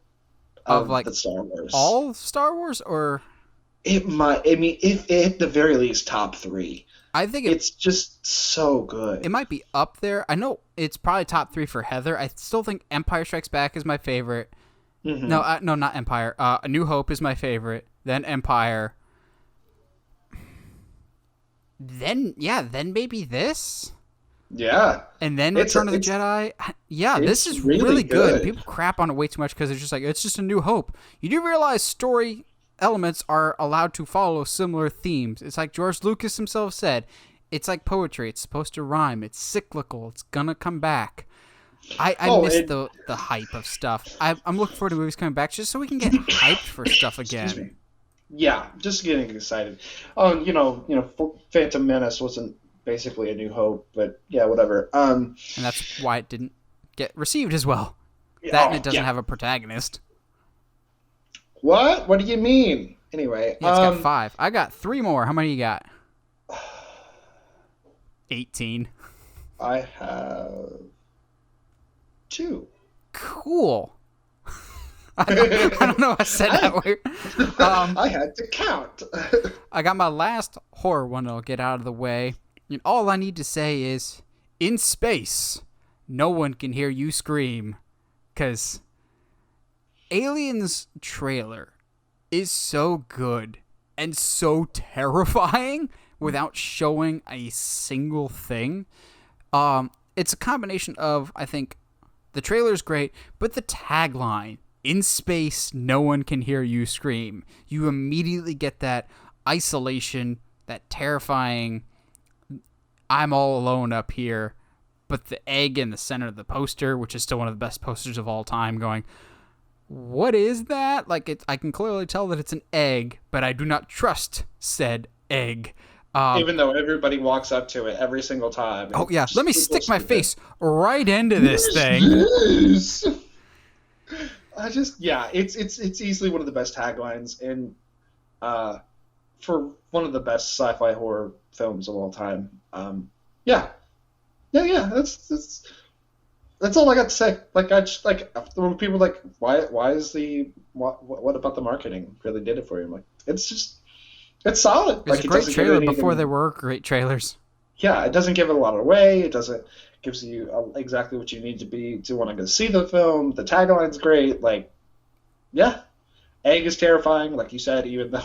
of like the Star Wars.
All Star Wars, or
it might. I mean, if at the very least top 3. I think it's just so good.
It might be up there. I know it's probably top 3 for Heather. I still think Empire Strikes Back is my favorite. Mm-hmm. No, not Empire. A New Hope is my favorite. Then Empire. Then maybe this.
Yeah.
And then Return of the Jedi. Yeah, this is really good. People crap on it way too much because it's just like, it's just A New Hope. You do realize story elements are allowed to follow similar themes. It's like George Lucas himself said, it's like poetry. It's supposed to rhyme. It's cyclical. It's gonna come back. I miss the hype of stuff. I'm looking forward to movies coming back just so we can get hyped for stuff again.
Yeah, just getting excited. Oh, Phantom Menace wasn't basically A New Hope, but yeah, whatever.
And that's why it didn't get received as well. That and it doesn't have a protagonist.
What? What do you mean? Anyway,
yeah, it's got 5. I got 3 more. How many you got? 18.
I have 2.
Cool. I don't know if I said that weird.
I had to count.
I got my last horror one I'll get out of the way. And all I need to say is, in space, no one can hear you scream. Because Aliens trailer is so good and so terrifying without showing a single thing. It's a combination of, I think, the trailer's great, but the tagline, in space, no one can hear you scream. You immediately get that isolation, that terrifying, I'm all alone up here, but the egg in the center of the poster, which is still one of the best posters of all time, going, what is that? Like, I can clearly tell that it's an egg, but I do not trust said egg.
Even though everybody walks up to it every single time.
Oh, yeah. Let me stick my face right into this thing.
It's easily one of the best taglines, and for one of the best sci-fi horror films of all time. That's all I got to say. Like, I just, like, when people are like, why is what about the marketing really did it for you? I'm like, it's solid.
It's a great trailer before there were great trailers.
Yeah, it doesn't give it a lot away. It gives you exactly what you need to want to go see the film. The tagline's great. Like, yeah, egg is terrifying, like you said, even though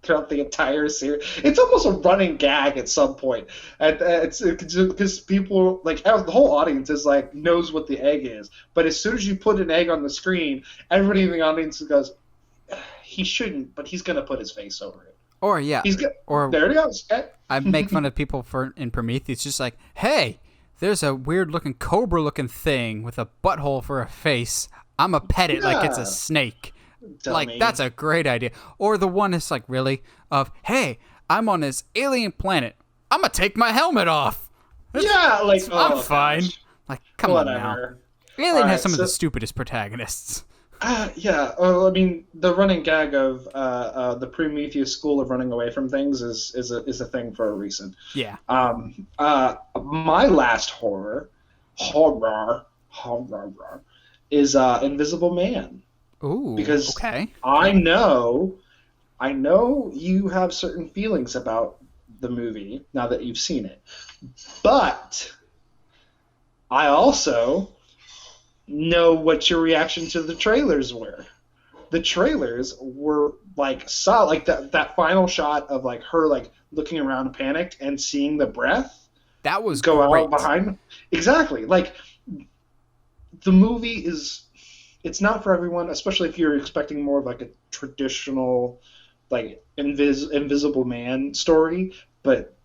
throughout the entire series, it's almost a running gag at some point. And it's because people, like, the whole audience is like, knows what the egg is. But as soon as you put an egg on the screen, everybody in the audience goes, he shouldn't, but he's gonna put his face over it.
Or yeah, or
there it goes.
I make fun of people in Prometheus, just like, hey, there's a weird looking cobra looking thing with a butthole for a face. I'ma pet it like it's a snake.
Dummy.
Like, that's a great idea. Or the one is like, really, of, hey, I'm on this alien planet. I'ma take my helmet off.
Yeah, like,
I'm fine.
Gosh.
Like, come on now. Alien has some of the stupidest protagonists.
Yeah. I mean, the running gag of the Prometheus school of running away from things is a thing for a reason.
Yeah.
My last horror is Invisible Man.
Ooh.
Because
okay.
I know you have certain feelings about the movie now that you've seen it, but I also know what your reaction to the trailers were. The trailers were like that final shot of like her like looking around panicked and seeing the breath
that was
go
great.
out behind. Exactly. Like, the movie it's not for everyone, especially if you're expecting more of like a traditional like Invisible Man story, but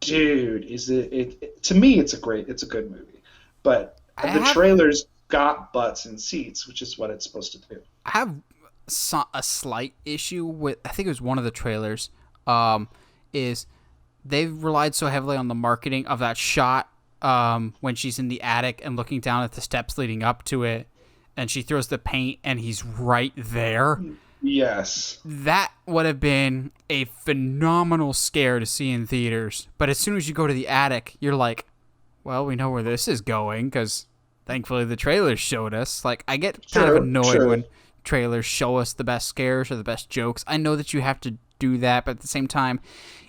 dude, is it to me it's a good movie. But the trailers got butts in seats, which is what it's supposed to do.
I have a slight issue with, I think it was one of the trailers, is they've relied so heavily on the marketing of that shot when she's in the attic and looking down at the steps leading up to it, and she throws the paint and he's right there.
Yes.
That would have been a phenomenal scare to see in theaters. But as soon as you go to the attic, you're like, well, we know where this is going, because thankfully the trailers showed us. Like, I get kind of annoyed when trailers show us the best scares or the best jokes. I know that you have to do that, but at the same time,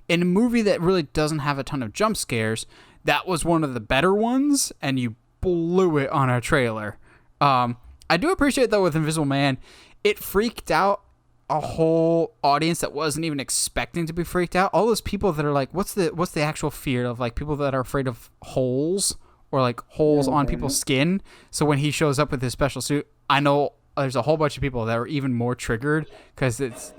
in a movie that really doesn't have a ton of jump scares, that was one of the better ones, and you blew it on a trailer. I do appreciate, though, with Invisible Man, it freaked out a whole audience that wasn't even expecting to be freaked out. All those people that are like, what's the actual fear of, like, people that are afraid of holes or like holes on people's skin. So when he shows up with his special suit, I know there's a whole bunch of people that are even more triggered because it's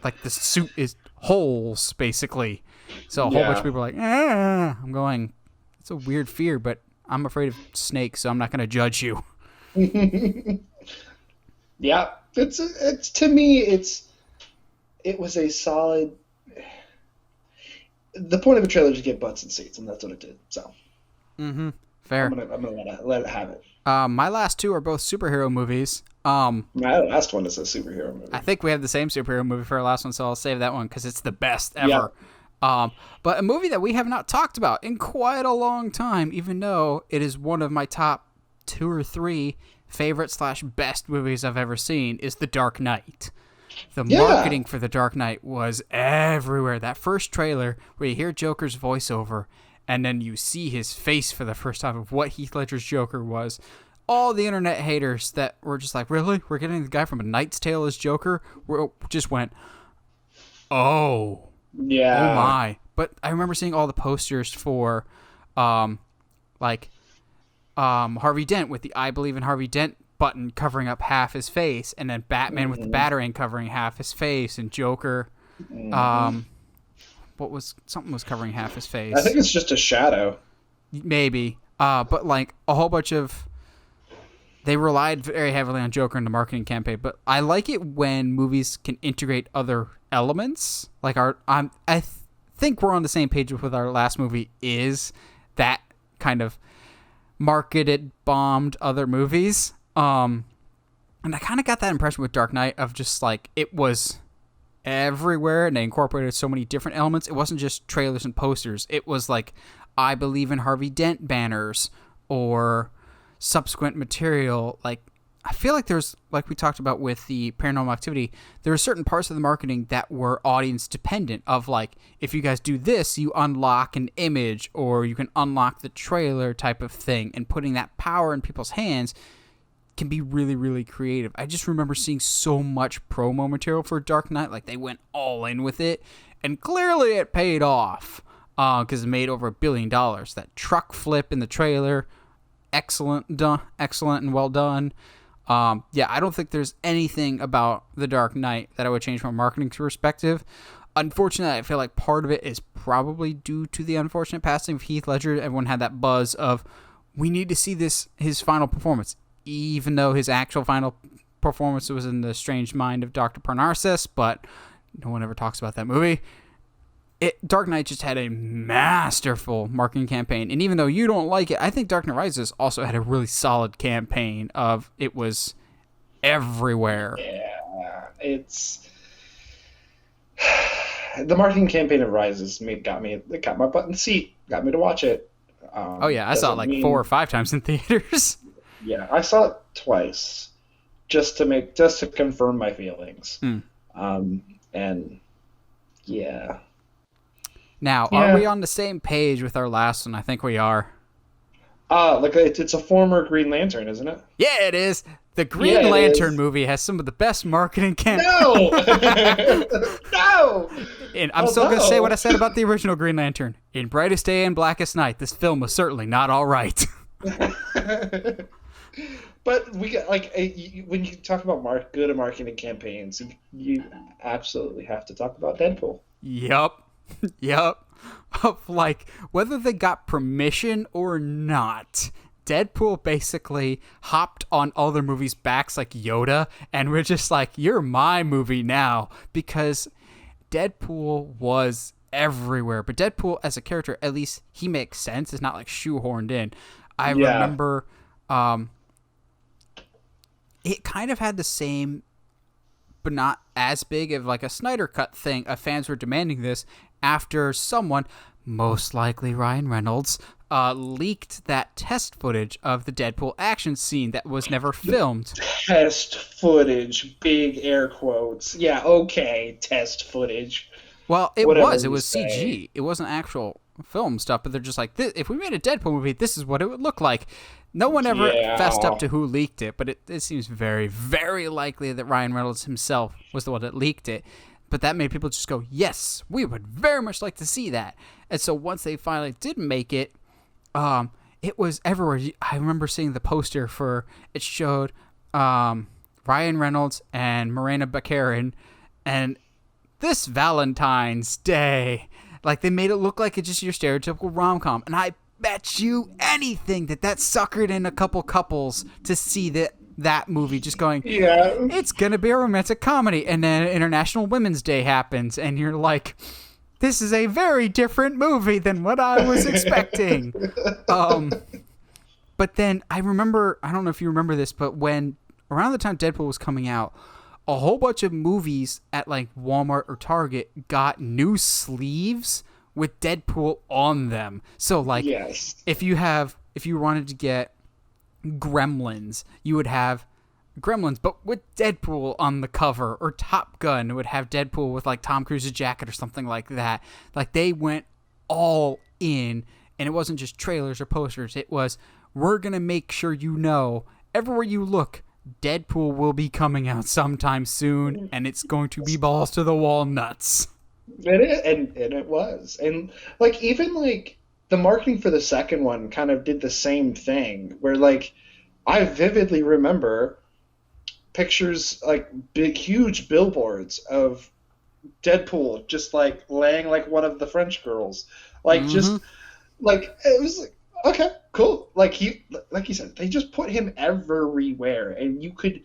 like the suit is holes basically. So a whole bunch of people are like, I'm going, it's a weird fear, but I'm afraid of snakes, so I'm not going to judge you.
Yeah, it's to me, it was a solid. the point of a trailer is to get butts and seats, and that's what it did. So
Fair.
I'm gonna let it have it.
My last two are both superhero movies.
My last one is a superhero movie.
I think we have the same superhero movie for our last one, so I'll save that one because it's the best ever. Yeah. But a movie that we have not talked about in quite a long time, even though it is one of my top 2 or 3 favorite/best movies I've ever seen, is The Dark Knight. The marketing for The Dark Knight was everywhere. That first trailer where you hear Joker's voiceover and then you see his face for the first time of what Heath Ledger's Joker was. All the internet haters that were just like, really? We're getting the guy from A Knight's Tale as Joker? Just went, oh.
Yeah.
Oh my. But I remember seeing all the posters for Harvey Dent with the I Believe in Harvey Dent button covering up half his face, and then Batman with the Batarang covering half his face, and Joker something was covering half his face.
I think it's just a shadow.
Maybe. But like a whole bunch of, they relied very heavily on Joker in the marketing campaign, but I like it when movies can integrate other elements. Like I think we're on the same page with our last movie is that kind of marketed, bombed other movies. And I kind of got that impression with Dark Knight of just like, it was everywhere and they incorporated so many different elements. It wasn't just trailers and posters. It was like, I Believe in Harvey Dent banners or subsequent material. Like, I feel like there's, like we talked about with the Paranormal Activity, there are certain parts of the marketing that were audience dependent of like, if you guys do this, you unlock an image or you can unlock the trailer type of thing, and putting that power in people's hands can be really, really creative. I just remember seeing so much promo material for Dark Knight. Like, they went all in with it, and clearly it paid off because it made over $1 billion. That truck flip in the trailer, excellent and well done. I don't think there's anything about The Dark Knight that I would change from a marketing perspective. Unfortunately, I feel like part of it is probably due to the unfortunate passing of Heath Ledger. Everyone had that buzz of, we need to see his final performance, even though his actual final performance was in The Strange Mind of Dr. Parnassus, but no one ever talks about that movie. Dark Knight just had a masterful marketing campaign, and even though you don't like it, I think Dark Knight Rises also had a really solid campaign of, it was everywhere.
Yeah, it's the marketing campaign of Rises got my butt in the seat, got me to watch it.
I saw it like 4 or 5 times in theaters.
Yeah, I saw it twice, just to confirm my feelings. And yeah.
Now, are we on the same page with our last one? I think we are.
It's a former Green Lantern, isn't it?
Yeah, it is. The Green Lantern movie has some of the best marketing campaigns.
No! No!
And I'm still going to say what I said about the original Green Lantern. In Brightest Day and Blackest Night, this film was certainly not all right.
But we got when you talk about good marketing campaigns, you absolutely have to talk about Deadpool.
Yup. Of like, whether they got permission or not, Deadpool basically hopped on other movies' backs like Yoda, and we're just like, you're my movie now, because Deadpool was everywhere. But Deadpool as a character, at least he makes sense. It's not like shoehorned in. I remember it kind of had the same, but not as big of like a Snyder Cut thing. Fans were demanding this after someone, most likely Ryan Reynolds, leaked that test footage of the Deadpool action scene that was never filmed.
Test footage, big air quotes. Yeah, okay, test footage.
Well, it was CG. It wasn't actual film stuff, but they're just like, if we made a Deadpool movie, this is what it would look like. No one ever fessed up to who leaked it, but it seems very, very likely that Ryan Reynolds himself was the one that leaked it. But that made people just go, yes, we would very much like to see that. And so once they finally did make it, it was everywhere. I remember seeing the poster it showed Ryan Reynolds and Morena Baccarin, and this Valentine's Day, like they made it look like it's just your stereotypical rom-com. And I bet you anything that suckered in a couple couples to see that movie, just going, it's gonna be a romantic comedy, and then International Women's Day happens, and you're like, this is a very different movie than what I was expecting. But then I remember, I don't know if you remember this, but when around the time Deadpool was coming out, a whole bunch of movies at like Walmart or Target got new sleeves with Deadpool on them. So like,
Yes.
if you wanted to get Gremlins, you would have Gremlins, but with Deadpool on the cover, or Top Gun would have Deadpool with like Tom Cruise's jacket or something like that. Like they went all in, and it wasn't just trailers or posters. It was, we're going to make sure you know, everywhere you look, Deadpool will be coming out sometime soon, and it's going to be balls to the wall nuts.
It is, and it was. And like even like the marketing for the second one kind of did the same thing, where like I vividly remember pictures, like big huge billboards of Deadpool just like laying like one of the French girls. Like just like it was like, okay, cool. Like you said, they just put him everywhere and you could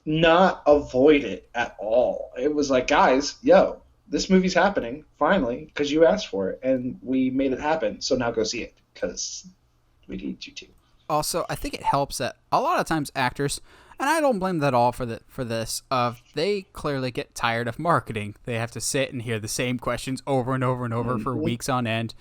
not avoid it at all. It was like, guys, yo, this movie's happening finally because you asked for it and we made it happen. So now go see it because we need you to.
Also, I think it helps that a lot of times actors, and I don't blame them at all for this, they clearly get tired of marketing. They have to sit and hear the same questions over and over and over for weeks on end.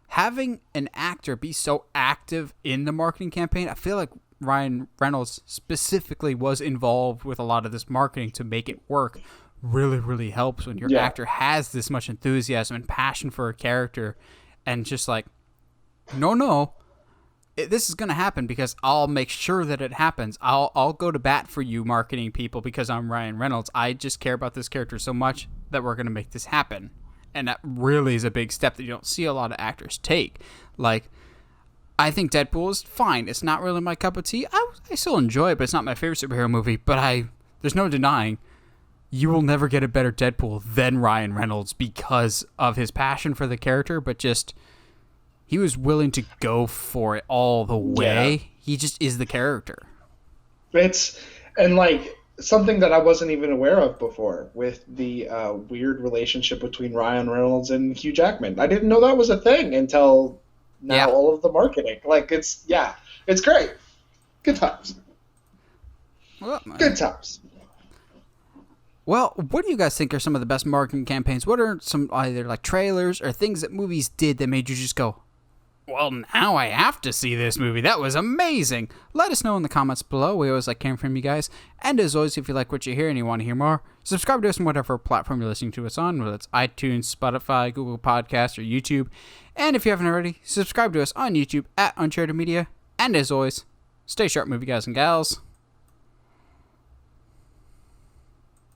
Having an actor be so active in the marketing campaign, I feel like Ryan Reynolds specifically was involved with a lot of this marketing to make it work. Really, really helps when your actor has this much enthusiasm and passion for a character and just like, no, this is going to happen because I'll make sure that it happens. I'll go to bat for you marketing people because I'm Ryan Reynolds. I just care about this character so much that we're going to make this happen. And that really is a big step that you don't see a lot of actors take. Like, I think Deadpool is fine. It's not really my cup of tea. I still enjoy it, but it's not my favorite superhero movie. But there's no denying you will never get a better Deadpool than Ryan Reynolds because of his passion for the character, but just he was willing to go for it all the way. Yeah. He just is the character.
And like something that I wasn't even aware of before with the weird relationship between Ryan Reynolds and Hugh Jackman. I didn't know that was a thing until now. All of the marketing, like it's great. Good times.
Well,
good times.
Well, what do you guys think are some of the best marketing campaigns? What are some either like trailers or things that movies did that made you just go, well, now I have to see this movie. That was amazing. Let us know in the comments below. We always like hearing from you guys. And as always, if you like what you hear and you want to hear more, subscribe to us on whatever platform you're listening to us on, whether it's iTunes, Spotify, Google Podcasts, or YouTube. And if you haven't already, subscribe to us on YouTube at Uncharted Media. And as always, stay sharp, movie guys and gals.